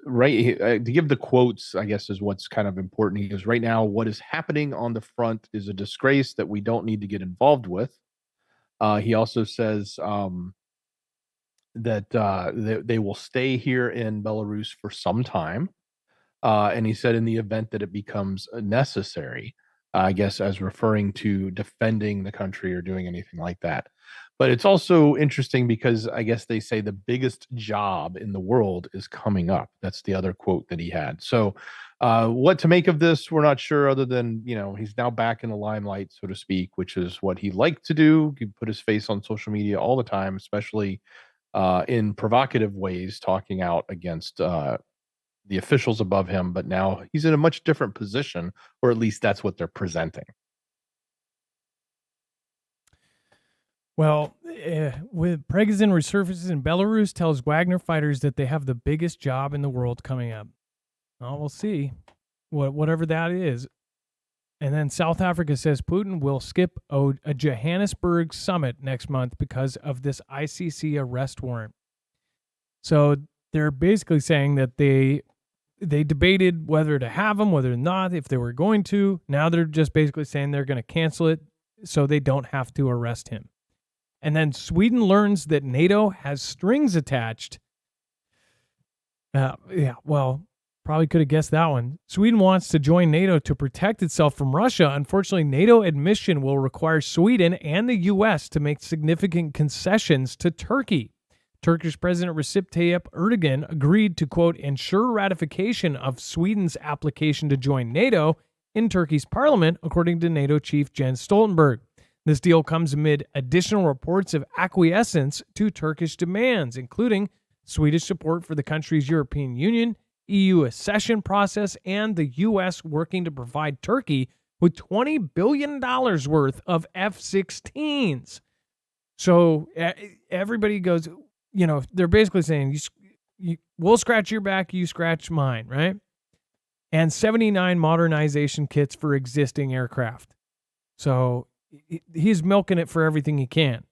right to give the quotes, I guess, is what's kind of important. He goes, right now, what is happening on the front is a disgrace that we don't need to get involved with. He also says, that they will stay here in Belarus for some time. And he said in the event that it becomes necessary, I guess as referring to defending the country or doing anything like that. But it's also interesting because I guess they say the biggest job in the world is coming up. That's the other quote that he had. So, what to make of this, we're not sure, other than, he's now back in the limelight, so to speak, which is what he liked to do. He put his face on social media all the time, especially in provocative ways, talking out against the officials above him, but now he's in a much different position, or at least that's what they're presenting. Well, with Prigozhin resurfaces in Belarus, tells Wagner fighters that they have the biggest job in the world coming up. Well, we'll see, whatever that is. And then South Africa says Putin will skip a Johannesburg summit next month because of this ICC arrest warrant. So they're basically saying that they debated whether to have him, whether or not, if they were going to. Now they're just basically saying they're going to cancel it so they don't have to arrest him. And then Sweden learns that NATO has strings attached. Probably could have guessed that one. Sweden wants to join NATO to protect itself from Russia. Unfortunately, NATO admission will require Sweden and the U.S. to make significant concessions to Turkey. Turkish President Recep Tayyip Erdogan agreed to, quote, ensure ratification of Sweden's application to join NATO in Turkey's parliament, according to NATO chief Jens Stoltenberg. This deal comes amid additional reports of acquiescence to Turkish demands, including Swedish support for the country's European Union, EU accession process, and the U.S. working to provide Turkey with $20 billion worth of F-16s. So everybody goes, they're basically saying, we'll scratch your back, you scratch mine, right? And 79 modernization kits for existing aircraft. So he's milking it for everything he can.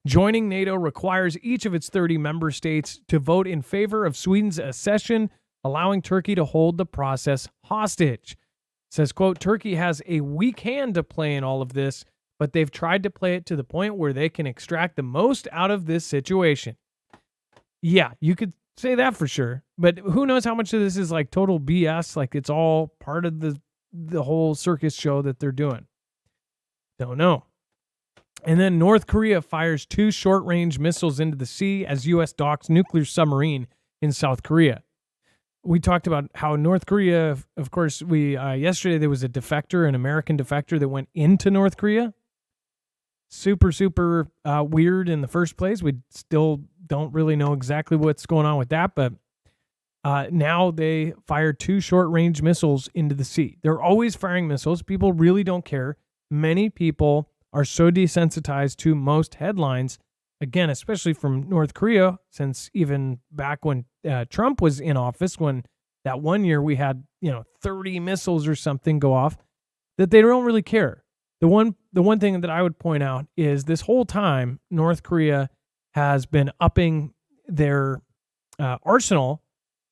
Joining NATO requires each of its 30 member states to vote in favor of Sweden's accession, allowing Turkey to hold the process hostage. It says, quote, Turkey has a weak hand to play in all of this, but they've tried to play it to the point where they can extract the most out of this situation. Yeah, you could say that for sure. But who knows how much of this is like total BS, like it's all part of the whole circus show that they're doing. Don't know. And then North Korea fires 2 short-range missiles into the sea as U.S. docks nuclear submarine in South Korea. We talked about how North Korea, of course, yesterday there was a defector, an American defector that went into North Korea. Super, super weird in the first place. We still don't really know exactly what's going on with that, but now they fired 2 short-range missiles into the sea. They're always firing missiles. People really don't care. Many people are so desensitized to most headlines, again, especially from North Korea, since even back when Trump was in office, when that one year we had 30 missiles or something go off, that they don't really care. The one thing that I would point out is this whole time North Korea has been upping their arsenal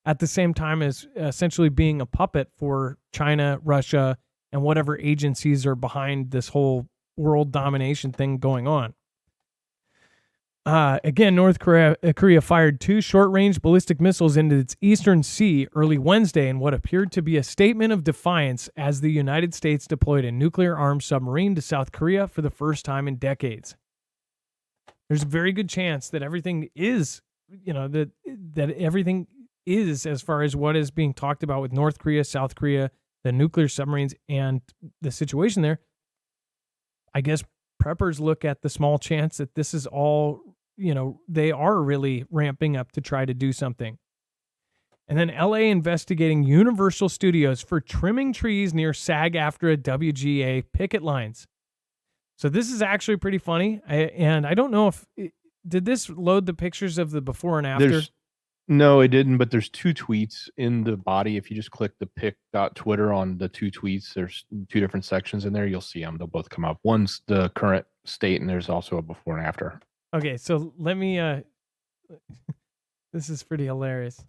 at the same time as essentially being a puppet for China, Russia, and whatever agencies are behind this whole world domination thing going on. Again, North Korea fired 2 short-range ballistic missiles into its eastern sea early Wednesday in what appeared to be a statement of defiance as the United States deployed a nuclear-armed submarine to South Korea for the first time in decades. There's a very good chance that everything is, that everything is as far as what is being talked about with North Korea, South Korea, the nuclear submarines, and the situation there. I guess preppers look at the small chance that this is all, they are really ramping up to try to do something. And then LA investigating Universal Studios for trimming trees near SAG-AFTRA WGA picket lines. So this is actually pretty funny. And I don't know if, did this load the pictures of the before and after? No, it didn't, but there's 2 tweets in the body. If you just click the pic.twitter on the 2 tweets, there's 2 different sections in there. You'll see them. They'll both come up. One's the current state, and there's also a before and after. Okay, so let me, this is pretty hilarious.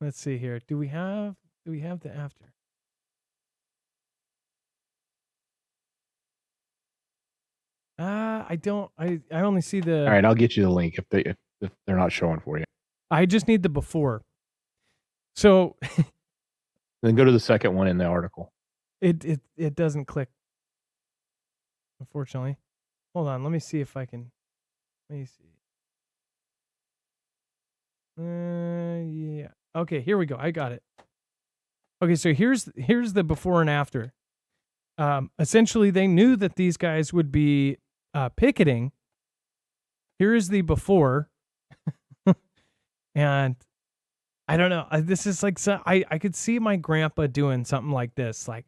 Let's see here. Do we have the after? I don't. I only see the. All right, I'll get you the link if they're not showing for you. I just need the before. So Then go to the second one in the article. it doesn't click. Unfortunately, hold on. Let me see if I can. Let me see. Yeah. Okay, here we go. I got it. Okay, so here's the before and after. Essentially, they knew that these guys would be picketing. Here is the before, and I don't know. This is like I could see my grandpa doing something like this, like,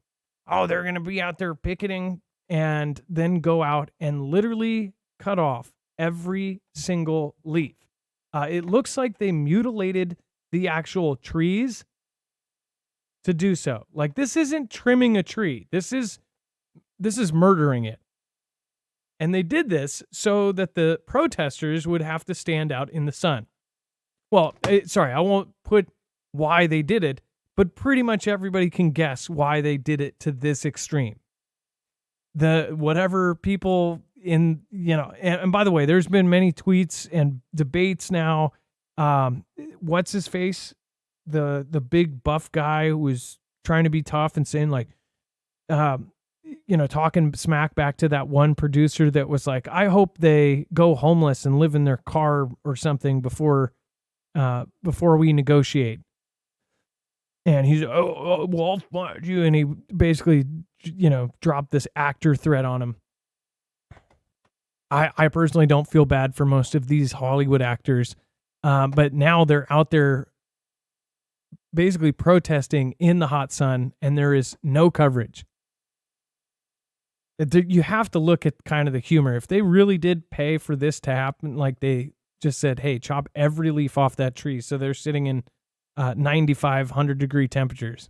oh, they're gonna be out there picketing, and then go out and literally cut off every single leaf. It looks like they mutilated the actual trees to do so. Like, this isn't trimming a tree. This is murdering it. And they did this so that the protesters would have to stand out in the sun. Well, sorry, I won't put why they did it, but pretty much everybody can guess why they did it to this extreme. Whatever people in, and by the way, there's been many tweets and debates now. What's his face? The big buff guy who was trying to be tough and saying like, talking smack back to that one producer that was like, I hope they go homeless and live in their car or something before we negotiate. And he's, well, I'll find you. And he basically, dropped this actor threat on him. I personally don't feel bad for most of these Hollywood actors. But now they're out there basically protesting in the hot sun, and there is no coverage. You have to look at kind of the humor. If they really did pay for this to happen, like they just said, hey, chop every leaf off that tree. So they're sitting in 95, 100-degree temperatures.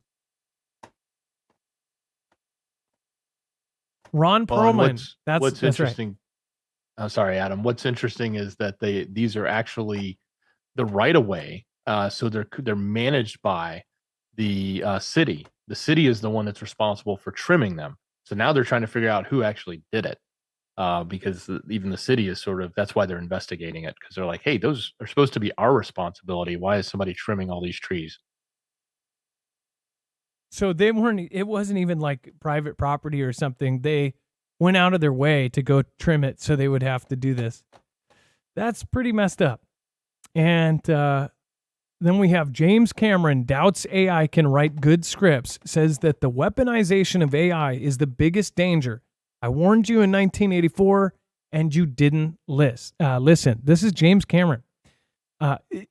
Ron Perlman. What's that's interesting. Right. Sorry, Adam. What's interesting is that these are actually the right of way. So they're managed by the city. The city is the one that's responsible for trimming them. So now they're trying to figure out who actually did it, because even the city is that's why they're investigating it, because they're like, hey, those are supposed to be our responsibility. Why is somebody trimming all these trees? So it wasn't even like private property or something. They went out of their way to go trim it so they would have to do this. That's pretty messed up. And then we have James Cameron doubts AI can write good scripts, says that the weaponization of AI is the biggest danger. I warned you in 1984 and you didn't listen. This is James Cameron.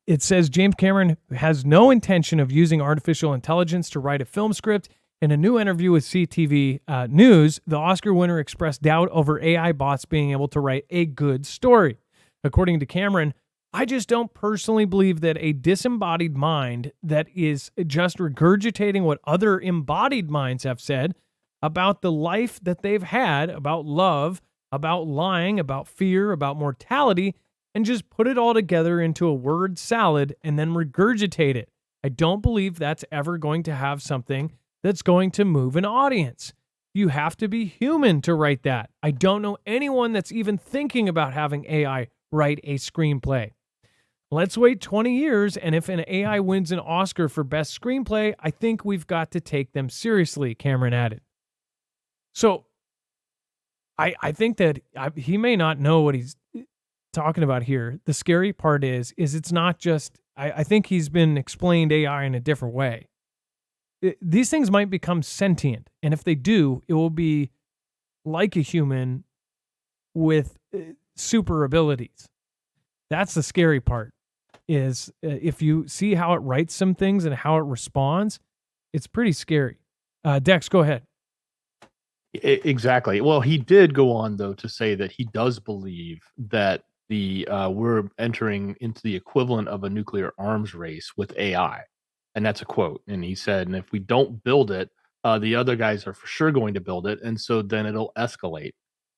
It says James Cameron has no intention of using artificial intelligence to write a film script. In a new interview with CTV News, the Oscar winner expressed doubt over AI bots being able to write a good story. According to Cameron, I just don't personally believe that a disembodied mind that is just regurgitating what other embodied minds have said about the life that they've had, about love, about lying, about fear, about mortality, and just put it all together into a word salad and then regurgitate it. I don't believe that's ever going to have something that's going to move an audience. You have to be human to write that. I don't know anyone that's even thinking about having AI write a screenplay. Let's wait 20 years, and if an AI wins an Oscar for Best Screenplay, I think we've got to take them seriously, Cameron added. So I think that he may not know what he's talking about here. The scary part is it's not just, I think he's been explained AI in a different way. These things might become sentient, and if they do, it will be like a human with super abilities. That's the scary part, is if you see how it writes some things and how it responds, it's pretty scary. Dex, go ahead. Exactly. Well, he did go on, though, to say that he does believe that we're entering into the equivalent of a nuclear arms race with AI. And that's a quote. And he said, and if we don't build it, the other guys are for sure going to build it. And so then it'll escalate.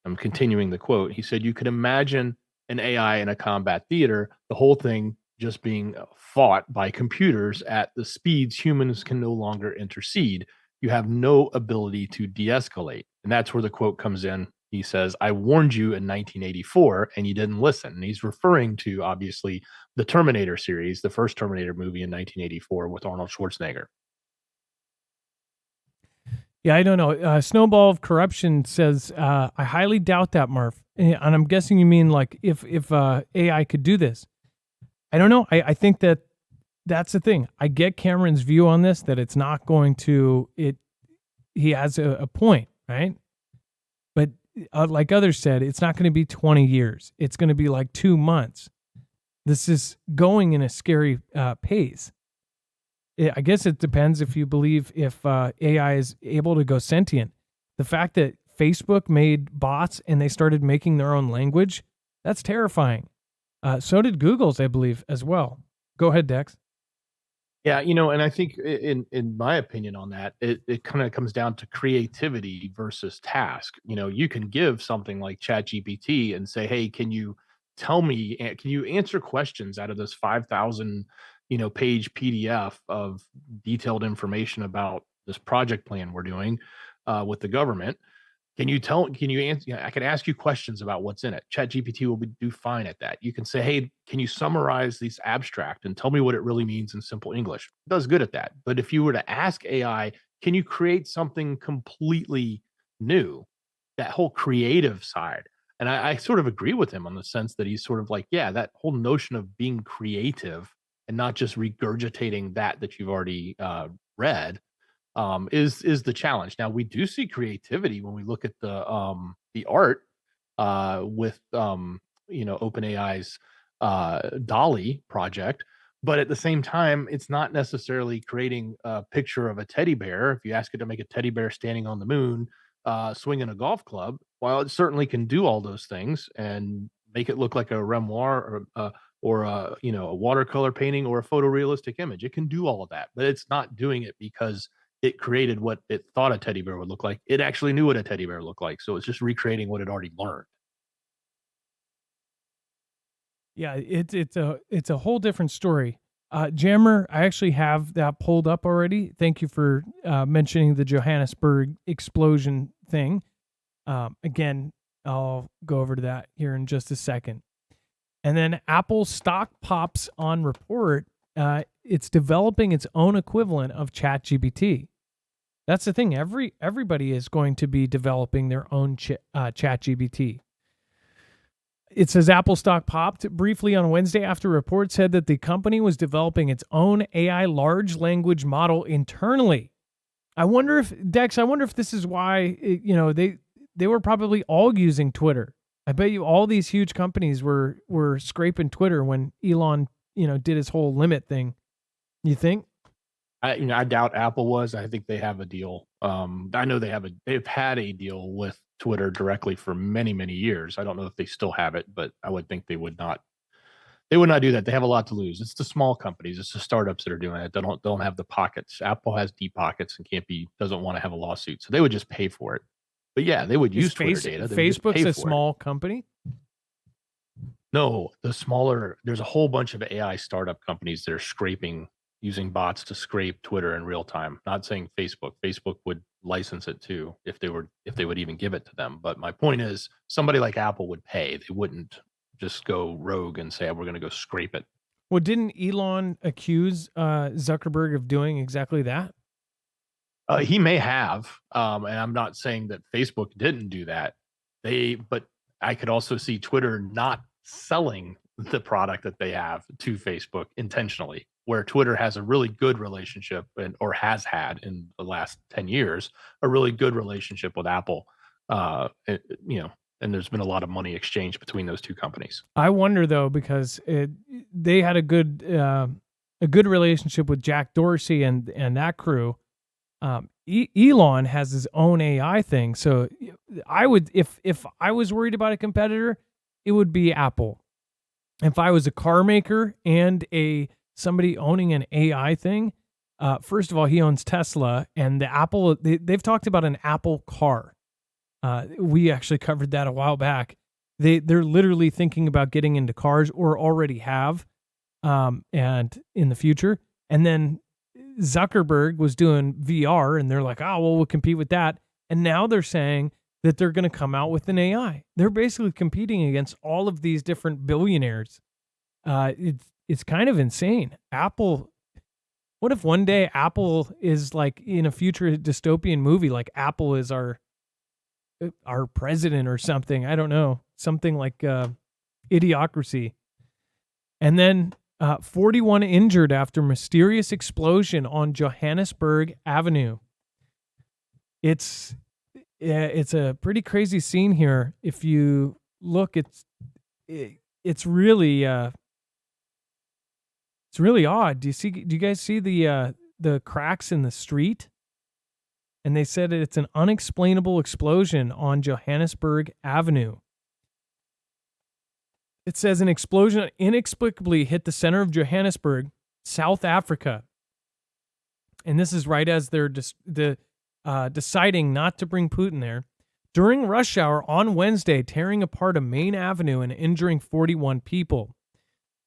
I'm continuing the quote. He said, you could imagine an AI in a combat theater, the whole thing just being fought by computers at the speeds humans can no longer intercede. You have no ability to de-escalate. And that's where the quote comes in. He says, I warned you in 1984 and you didn't listen. And he's referring to, obviously, the Terminator series, the first Terminator movie in 1984 with Arnold Schwarzenegger. Yeah, I don't know. Snowball of Corruption says, I highly doubt that, Marv. And I'm guessing you mean like if AI could do this. I don't know. I think that's the thing. I get Cameron's view on this, that it's not going to, he has a point, right? But like others said, it's not going to be 20 years. It's going to be like 2 months. This is going in a scary pace. I guess it depends if you believe if AI is able to go sentient. The fact that Facebook made bots and they started making their own language, that's terrifying. So did Google's, I believe, as well. Go ahead, Dex. Yeah, and I think in my opinion on that, it kind of comes down to creativity versus task. You can give something like ChatGPT and say, hey, can you answer questions out of this 5,000 page PDF of detailed information about this project plan we're doing with the government? Can you answer? I can ask you questions about what's in it. ChatGPT will do fine at that. You can say, hey, can you summarize this abstract and tell me what it really means in simple English? It does good at that. But if you were to ask AI, can you create something completely new? That whole creative side. And I sort of agree with him on the sense that he's sort of like, yeah, that whole notion of being creative and not just regurgitating that you've already read is the challenge. Now we do see creativity when we look at the art with OpenAI's Dolly project, but at the same time, it's not necessarily creating a picture of a teddy bear. If you ask it to make a teddy bear standing on the moon, swinging a golf club, while it certainly can do all those things and make it look like a grimoire or a watercolor painting or a photorealistic image, it can do all of that, but it's not doing it because it created what it thought a teddy bear would look like. It actually knew what a teddy bear looked like. So it's just recreating what it already learned. Yeah, it's a whole different story. Jammer, I actually have that pulled up already. Thank you for mentioning the Johannesburg explosion thing. Again, I'll go over to that here in just a second. And then Apple stock pops on report. It's developing its own equivalent of ChatGPT. That's the thing. Everybody is going to be developing their own ChatGPT. It says Apple stock popped briefly on Wednesday after reports said that the company was developing its own AI large language model internally. I wonder if this is why they were probably all using Twitter. I bet you all these huge companies were scraping Twitter when Elon did his whole limit thing. You think? I doubt Apple was. I think they have a deal. I know they've had a deal with Twitter directly for many, many years. I don't know if they still have it, but I would think they would not. They would not do that. They have a lot to lose. It's the small companies, it's the startups that are doing it. They don't have the pockets. Apple has deep pockets and doesn't want to have a lawsuit, so they would just pay for it. But yeah, they would use Twitter data. Facebook's a small company. No, there's a whole bunch of AI startup companies that are scraping, using bots to scrape Twitter in real time. Not saying Facebook. Facebook would license it too if they would even give it to them. But my point is, somebody like Apple would pay. They wouldn't just go rogue and say, we're going to go scrape it. Well, didn't Elon accuse Zuckerberg of doing exactly that? He may have, and I'm not saying that Facebook didn't do that. But I could also see Twitter not selling the product that they have to Facebook intentionally, where Twitter has a really good relationship or has had in the last 10 years, a really good relationship with Apple, and there's been a lot of money exchanged between those two companies. I wonder though, because they had a good relationship with Jack Dorsey and that crew. Elon has his own AI thing. So I would, if I was worried about a competitor, it would be Apple. If I was a car maker and somebody owning an AI thing, first of all, he owns Tesla, and the Apple, they've talked about an Apple car. We actually covered that a while back. They're literally thinking about getting into cars, or already have, and in the future. And then Zuckerberg was doing VR, and they're like, oh, well, we'll compete with that. And now they're saying that they're going to come out with an AI. They're basically competing against all of these different billionaires. It's kind of insane. Apple. What if one day Apple is like in a future dystopian movie, like Apple is our president or something? I don't know. Something like Idiocracy. And then 41 injured after mysterious explosion on Johannesburg Avenue. It's a pretty crazy scene here. If you look, it's really odd. Do you guys see the cracks in the street? And they said it's an unexplainable explosion on Johannesburg Avenue. It says an explosion inexplicably hit the center of Johannesburg, South Africa. And this is right as they're deciding not to bring Putin there. During rush hour on Wednesday, tearing apart a main avenue and injuring 41 people.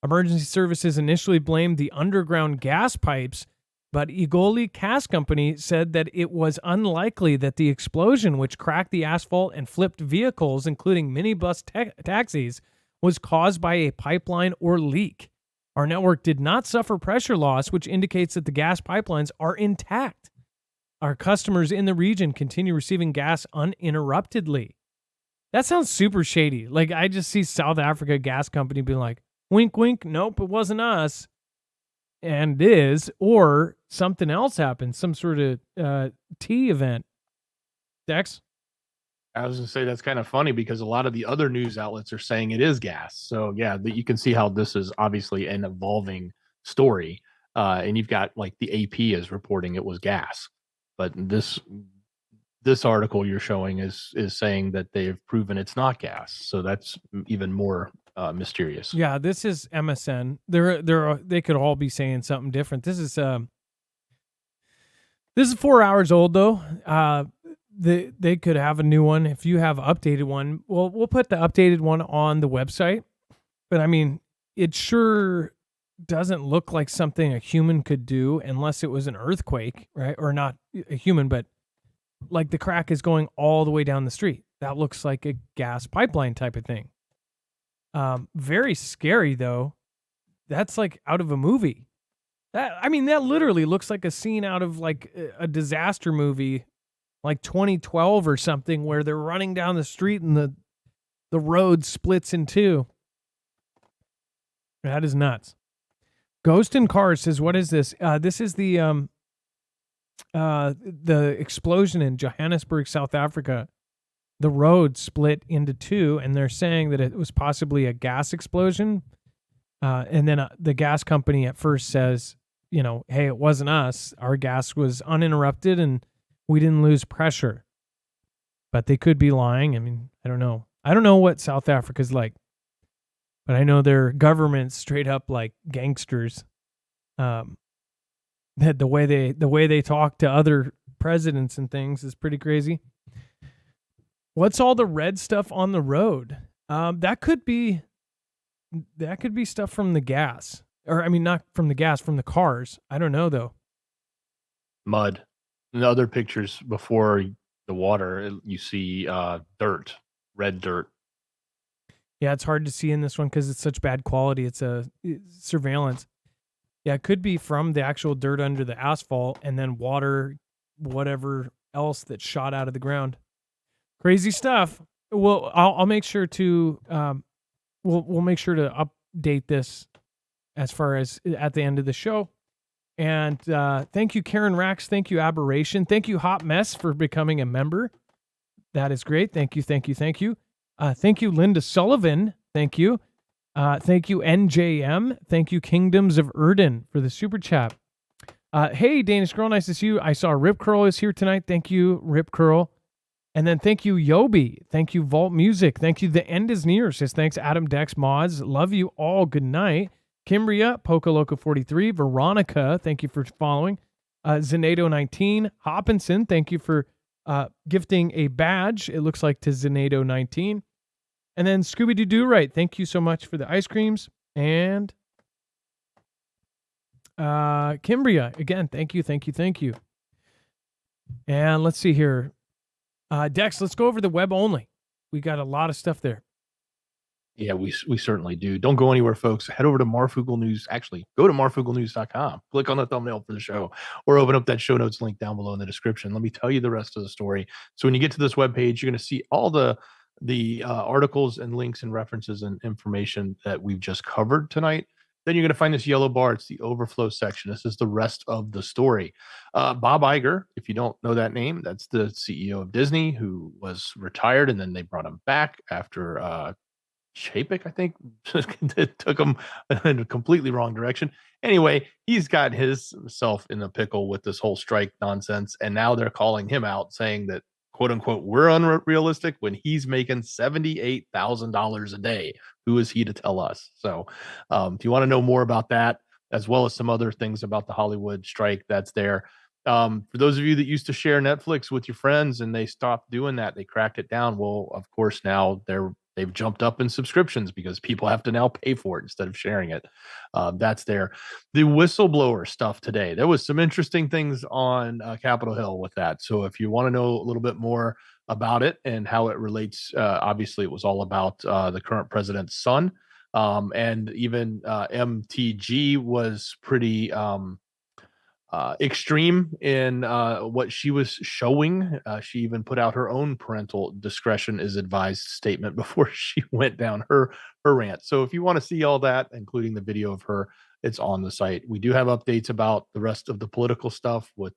Emergency services initially blamed the underground gas pipes, but Igoli Gas Company said that it was unlikely that the explosion, which cracked the asphalt and flipped vehicles, including minibus taxis, was caused by a pipeline or leak. Our network did not suffer pressure loss, which indicates that the gas pipelines are intact. Our customers in the region continue receiving gas uninterruptedly. That sounds super shady. Like, I just see South Africa Gas Company being like, wink, wink, nope, it wasn't us. And it is, or something else happened, some sort of tea event. Dex? I was going to say that's kind of funny because a lot of the other news outlets are saying it is gas. So yeah, you can see how this is obviously an evolving story. And you've got like the AP is reporting it was gas, but this article you're showing is saying that they've proven it's not gas. So that's even more mysterious. Yeah, this is MSN. They could all be saying something different. This is 4 hours old though. They could have a new one. If you have an updated one, well, we'll put the updated one on the website. But I mean, it sure doesn't look like something a human could do unless it was an earthquake, right? Or not a human, but like the crack is going all the way down the street. That looks like a gas pipeline type of thing. Very scary though. That's like out of a movie. That literally looks like a scene out of like a disaster movie, like 2012 or something, where they're running down the street and the road splits in two. That is nuts. Ghost in Cars says, "What is this? This is the explosion in Johannesburg, South Africa. The road split into two, and they're saying that it was possibly a gas explosion. And then the gas company at first says, you know, hey, it wasn't us. Our gas was uninterrupted, and we didn't lose pressure. But they could be lying. I mean, I don't know. I don't know what South Africa's like, but I know their government's straight up like gangsters. That the way they talk to other presidents and things is pretty crazy. What's all the red stuff on the road? That could be stuff from the gas, or I mean, not from the gas, from the cars. I don't know though. Mud. In the other pictures before the water, you see dirt, red dirt. Yeah, it's hard to see in this one because it's such bad quality. It's surveillance. Yeah, it could be from the actual dirt under the asphalt and then water, whatever else that shot out of the ground. Crazy stuff. Well, I'll make sure to we'll make sure to update this as far as at the end of the show. And thank you, Karen Rax. Thank you, Aberration. Thank you, Hot Mess, for becoming a member. That is great. Thank you, thank you, thank you. Thank you, Linda Sullivan. Thank you. Thank you, NJM. Thank you, Kingdoms of Erden, for the super chat. Hey, Danish Girl, nice to see you. I saw Rip Curl is here tonight. Thank you, Rip Curl. And then thank you, Yobi. Thank you, Vault Music. Thank you, The End is Near. Says thanks, Adam Dex Mods. Love you all. Good night. Kimbria, Pocoloco43, Veronica, thank you for following. Zenato19, Hopkinson, thank you for gifting a badge. It looks like to Zenato19. And then Scooby-Doo Right, thank you so much for the ice creams. And Kimbria, again, thank you, thank you, thank you. And let's see here. Dex, let's go over the web only. We got a lot of stuff there. Yeah, we certainly do. Don't go anywhere, folks. Head over to Marfoogle News. Actually, go to marfooglenews.com. Click on the thumbnail for the show, or open up that show notes link down below in the description. Let me tell you the rest of the story. So when you get to this webpage, you're going to see all the articles and links and references and information that we've just covered tonight. Then you're going to find this yellow bar. It's the overflow section. This is the rest of the story. Bob Iger, if you don't know that name, that's the CEO of Disney, who was retired, and then they brought him back after Chapek, I think, it took him in a completely wrong direction. Anyway, he's got himself in the pickle with this whole strike nonsense, and now they're calling him out, saying that, quote unquote, we're unrealistic when he's making $78,000 a day. Who is he to tell us? So, if you want to know more about that, as well as some other things about the Hollywood strike, that's there. For those of you that used to share Netflix with your friends and they stopped doing that, they cracked it down. Well, of course, now they've jumped up in subscriptions because people have to now pay for it instead of sharing it. That's there. The whistleblower stuff today. There was some interesting things on Capitol Hill with that. So if you want to know a little bit more about it and how it relates, obviously it was all about the current president's son. And even MTG was pretty extreme in what she was showing. She even put out her own parental discretion is advised statement before she went down her rant. So if you want to see all that, including the video of her, it's on the site. We do have updates about the rest of the political stuff with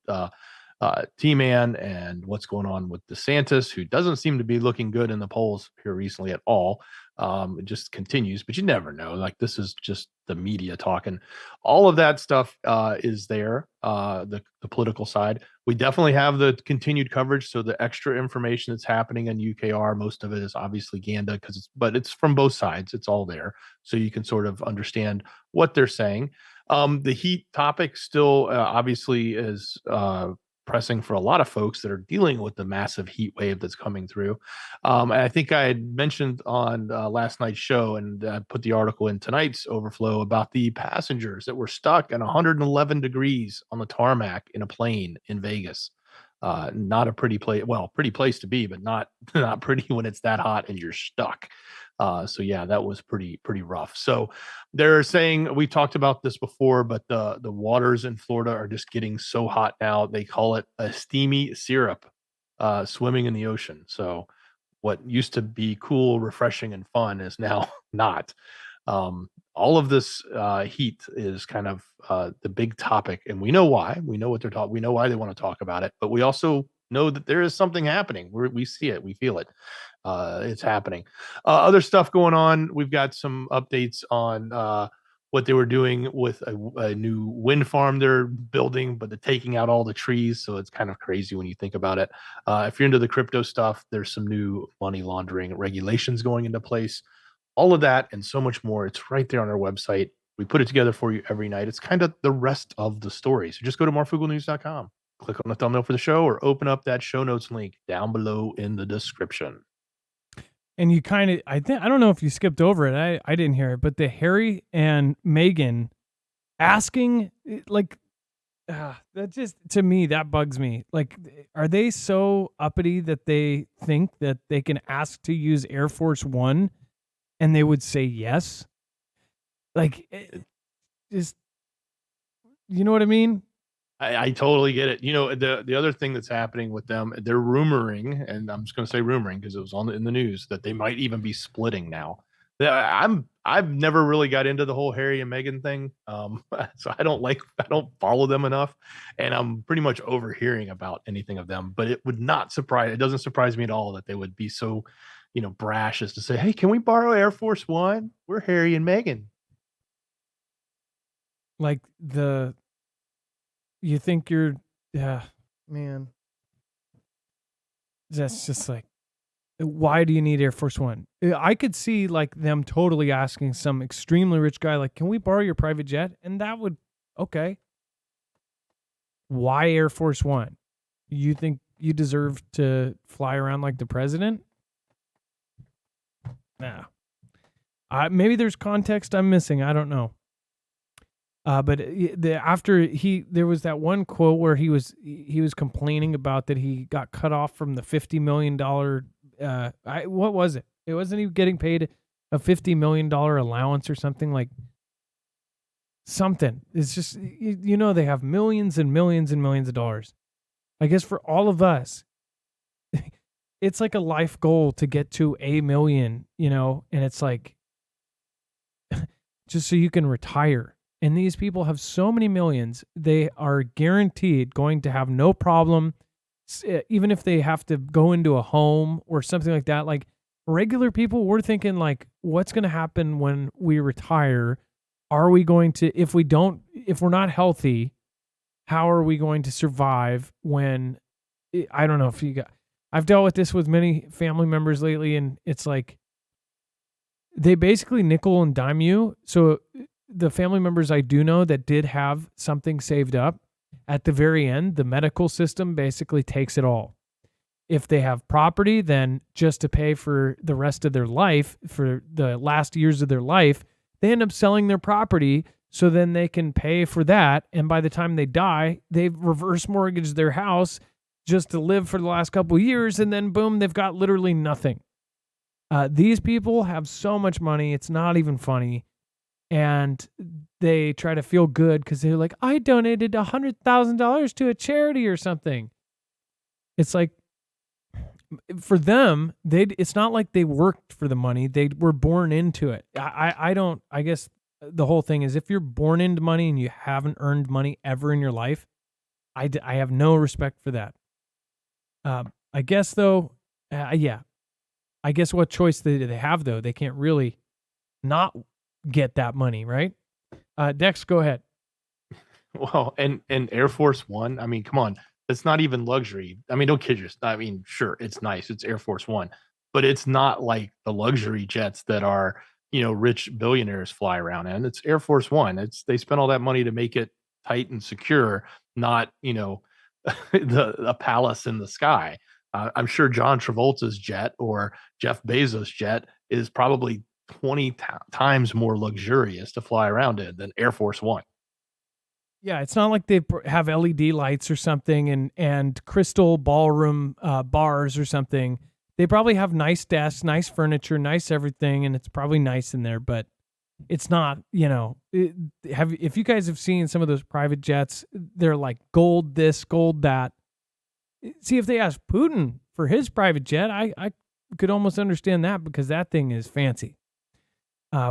T-Man and what's going on with DeSantis, who doesn't seem to be looking good in the polls here recently at all. It just continues, but you never know. Like, this is just the media talking. All of that stuff is there, the political side. We definitely have the continued coverage. So the extra information that's happening in UKR, most of it is obviously Ganda, but it's from both sides. It's all there. So you can sort of understand what they're saying. The heat topic still obviously is pressing for a lot of folks that are dealing with the massive heat wave that's coming through. And I think I had mentioned on last night's show, and I put the article in tonight's overflow about the passengers that were stuck at 111 degrees on the tarmac in a plane in Vegas. Not a pretty place. Well, pretty place to be, but not pretty when it's that hot and you're stuck. So yeah, that was pretty rough. So they're saying, we talked about this before, but the waters in Florida are just getting so hot now. They call it a steamy syrup swimming in the ocean. So what used to be cool, refreshing, and fun is now not. All of this heat is kind of the big topic, and we know why. We know what they're talking. We know why they want to talk about it, but we also know that there is something happening. We see it. We feel it. It's happening. Other stuff going on. We've got some updates on what they were doing with a new wind farm they're building, but they're taking out all the trees. So it's kind of crazy when you think about it. If you're into the crypto stuff, there's some new money laundering regulations going into place. All of that and so much more. It's right there on our website. We put it together for you every night. It's kind of the rest of the story. So just go to marfooglenews.com, click on the thumbnail for the show, or open up that show notes link down below in the description. And you kind of, I don't know if you skipped over it. I didn't hear it, but the Harry and Meghan asking, like, that just, to me, that bugs me. Like, are they so uppity that they think that they can ask to use Air Force One and they would say yes? Like, just, you know what I mean? I totally get it. You know, the other thing that's happening with them, they're rumoring, and I'm just going to say rumoring because it was in the news, that they might even be splitting now. I've never really got into the whole Harry and Meghan thing, so I don't follow them enough, and I'm pretty much overhearing about anything of them. But it doesn't surprise me at all that they would be so, brash as to say, "Hey, can we borrow Air Force One? We're Harry and Meghan." Like you think you're, yeah, man. That's just like, why do you need Air Force One? I could see like them totally asking some extremely rich guy, like, can we borrow your private jet? And that would, okay. Why Air Force One? You think you deserve to fly around like the president? Nah. Maybe there's context I'm missing. I don't know. There was that one quote where he was complaining about that he got cut off from the $50 million. What was it? It wasn't he getting paid a $50 million allowance or something like something. It's just, they have millions and millions and millions of dollars. I guess for all of us, it's like a life goal to get to a million, and it's like just so you can retire. And these people have so many millions, they are guaranteed going to have no problem, even if they have to go into a home or something like that. Like regular people, we're thinking like, what's going to happen when we retire? Are we going to, if we're not healthy, how are we going to survive when, I don't know if I've dealt with this with many family members lately, and it's like, they basically nickel and dime you. So the family members I do know that did have something saved up, at the very end, the medical system basically takes it all. If they have property, then just to pay for the rest of their life, for the last years of their life, they end up selling their property so then they can pay for that. And by the time they die, they've reverse mortgaged their house just to live for the last couple of years. And then boom, they've got literally nothing. These people have so much money, it's not even funny. And they try to feel good because they're like, I donated $100,000 to a charity or something. It's like, for them, it's not like they worked for the money. They were born into it. I guess the whole thing is, if you're born into money and you haven't earned money ever in your life, I have no respect for that. I guess though, yeah. I guess what choice do they have though? They can't really not get that money, right? Dex, go ahead. Well, and Air Force One, I mean, come on, it's not even luxury. I mean, don't kid yourself. I mean, sure, it's nice. It's Air Force One, but it's not like the luxury jets that are, rich billionaires fly around in. It's Air Force One. They spent all that money to make it tight and secure, not, a palace in the sky. I'm sure John Travolta's jet or Jeff Bezos' jet is probably 20 times more luxurious to fly around in than Air Force One. Yeah, it's not like they have LED lights or something and crystal ballroom bars or something. They probably have nice desks, nice furniture, nice everything, and it's probably nice in there, but it's not, if you guys have seen some of those private jets, they're like gold this, gold that. See, if they asked Putin for his private jet, I could almost understand that, because that thing is fancy.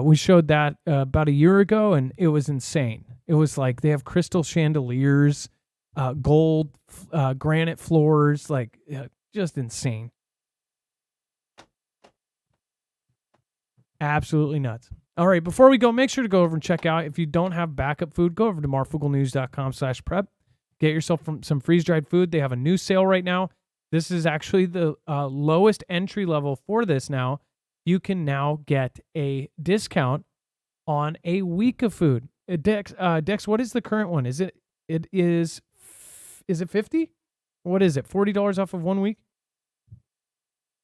We showed that about a year ago, and it was insane. It was like they have crystal chandeliers, gold granite floors, like just insane. Absolutely nuts. All right, before we go, make sure to go over and check out, if you don't have backup food, go over to marfooglenews.com/prep. Get yourself some freeze-dried food. They have a new sale right now. This is actually the lowest entry level for this now. You can now get a discount on a week of food. Dex, what is the current one? Is it 50? What is it? $40 off of 1 week?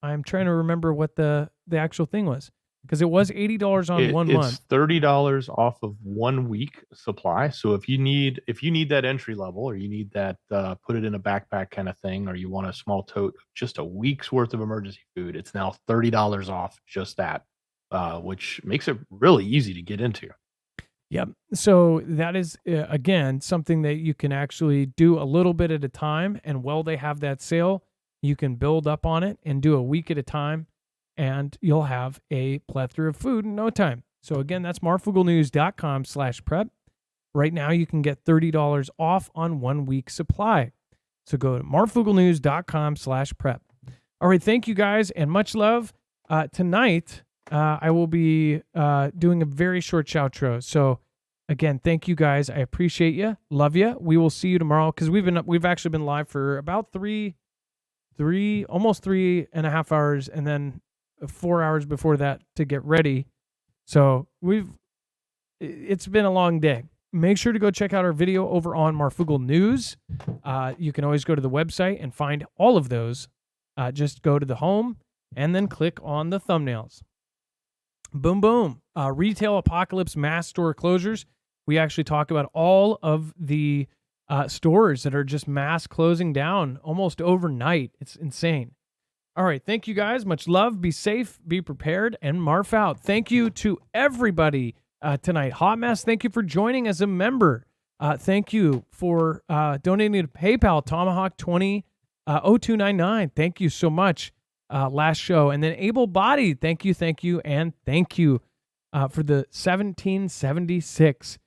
I'm trying to remember what the actual thing was, because it was $80 on 1 month. It's $30 off of 1 week supply. So if you need that entry level, or you need that put it in a backpack kind of thing, or you want a small tote, just a week's worth of emergency food, it's now $30 off just that, which makes it really easy to get into. Yep. So that is, again, something that you can actually do a little bit at a time. And while they have that sale, you can build up on it and do a week at a time, and you'll have a plethora of food in no time. So again, that's marfooglenews.com/prep. Right now, you can get $30 off on 1 week supply. So go to marfooglenews.com/prep. All right. Thank you guys, and much love. Tonight, I will be doing a very short outro. So again, thank you guys. I appreciate you. Love you. We will see you tomorrow, because we've actually been live for about almost 3.5 hours, and then 4 hours before that to get ready. So it's been a long day. Make sure to go check out our video over on Marfoogle News. You can always go to the website and find all of those. Just go to the home and then click on the thumbnails. Boom, boom. Retail apocalypse, mass store closures. We actually talk about all of the stores that are just mass closing down almost overnight. It's insane. All right. Thank you guys. Much love. Be safe, be prepared, and Marf out. Thank you to everybody tonight. Hot Mess, thank you for joining as a member. Thank you for donating to PayPal, Tomahawk 200299. Thank you so much. Last show. And then Able Bodied, thank you, and thank you for the 1776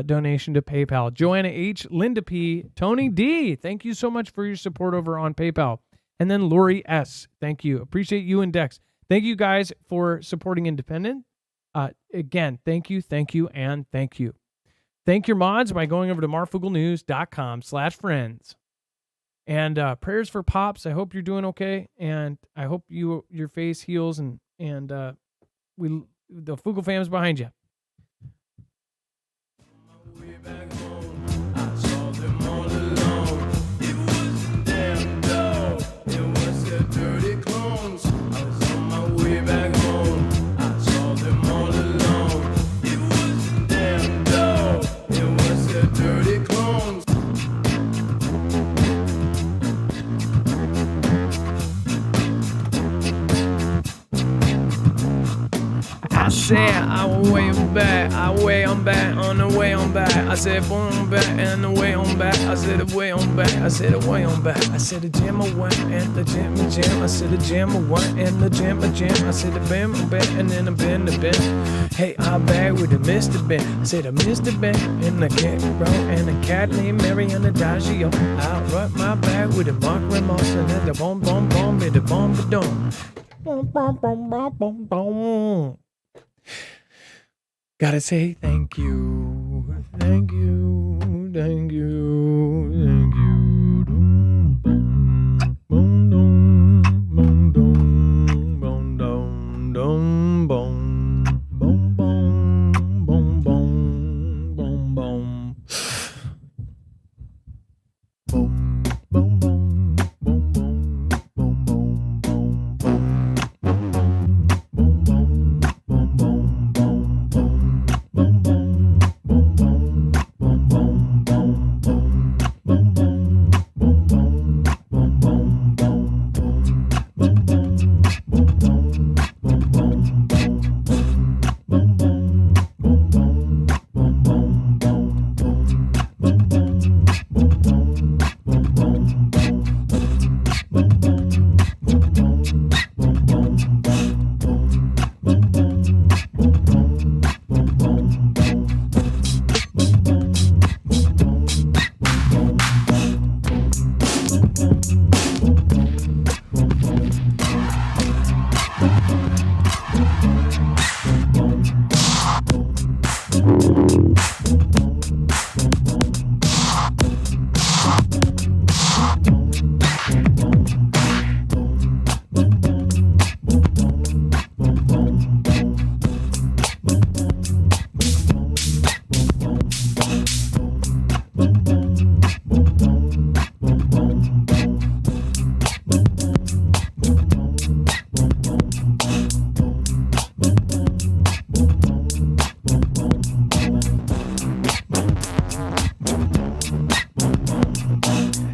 donation to PayPal. Joanna H., Linda P., Tony D., thank you so much for your support over on PayPal. And then Lori S., thank you. Appreciate you and Dex. Thank you guys for supporting Independent. Again, thank you, and thank you. Thank your mods by going over to marfooglenews.com/friends. And prayers for Pops. I hope you're doing okay, and I hope your face heals, and the Fugel fam's behind you. Way back home, I saw them all alone. It wasn't them, no, it was their dirty clones. I was on my way back home, I saw them all alone. It wasn't them, no, it was their dirty clones. I said I was way on back, on the way on back. I said boom back and the way on back. I said the way on back, I said the way on back. I said the gym I went and the gym. I said the gym I went and the gym. I said the bim and then the bin. Hey, I'm back with the Mr. Ben. I said the Mr. Ben and the cat bro and the cat named Mary and the Dagio. I rub my back with the Mark Ramos and then the bomb and the bomb the dome. Boom. Gotta say thank you. Dum, boom, dum, boom, dum, boom, dum, dum, boom, boom, boom, boom, boom, boom, boom. Boom, boom, boom, boom, boom, boom, boom, boom,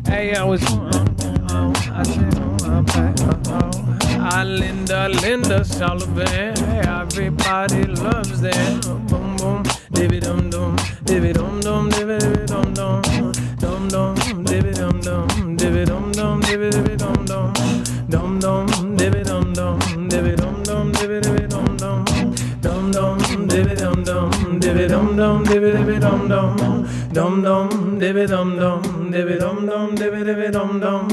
Hey, I was I said, Linda Sullivan. Hey, everybody loves them. Boom, boom, divvy dum dum, divvy dum dum, divvy dum dum, dum dum, divvy dum dum, divvy dum dum, divvy dum dum, dum dum, divvy dum dum, divvy dum dum, divvy dum dum, dum dum, divvy dum dum, divvy dum dum, divvy dum dum, dum dum, divvy dum dum, divvy dum dum, divvy dum dum,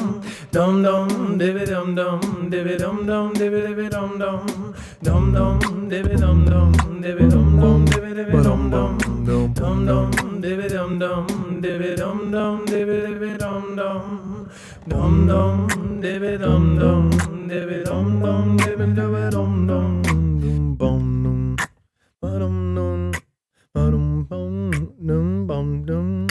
dum dum, divvy dum dum, divvy dum dum, divvy dum dum, dum dum, divvy dum dum, divvy dum dum, divvy dum dum, dum dum, divvy dum dum, divvy dum dum, divvy dum dum, dum dum, divvy dum dum, divvy dum dum, divvy dum dum, bum dum, bum dum, bum dum, bum dum.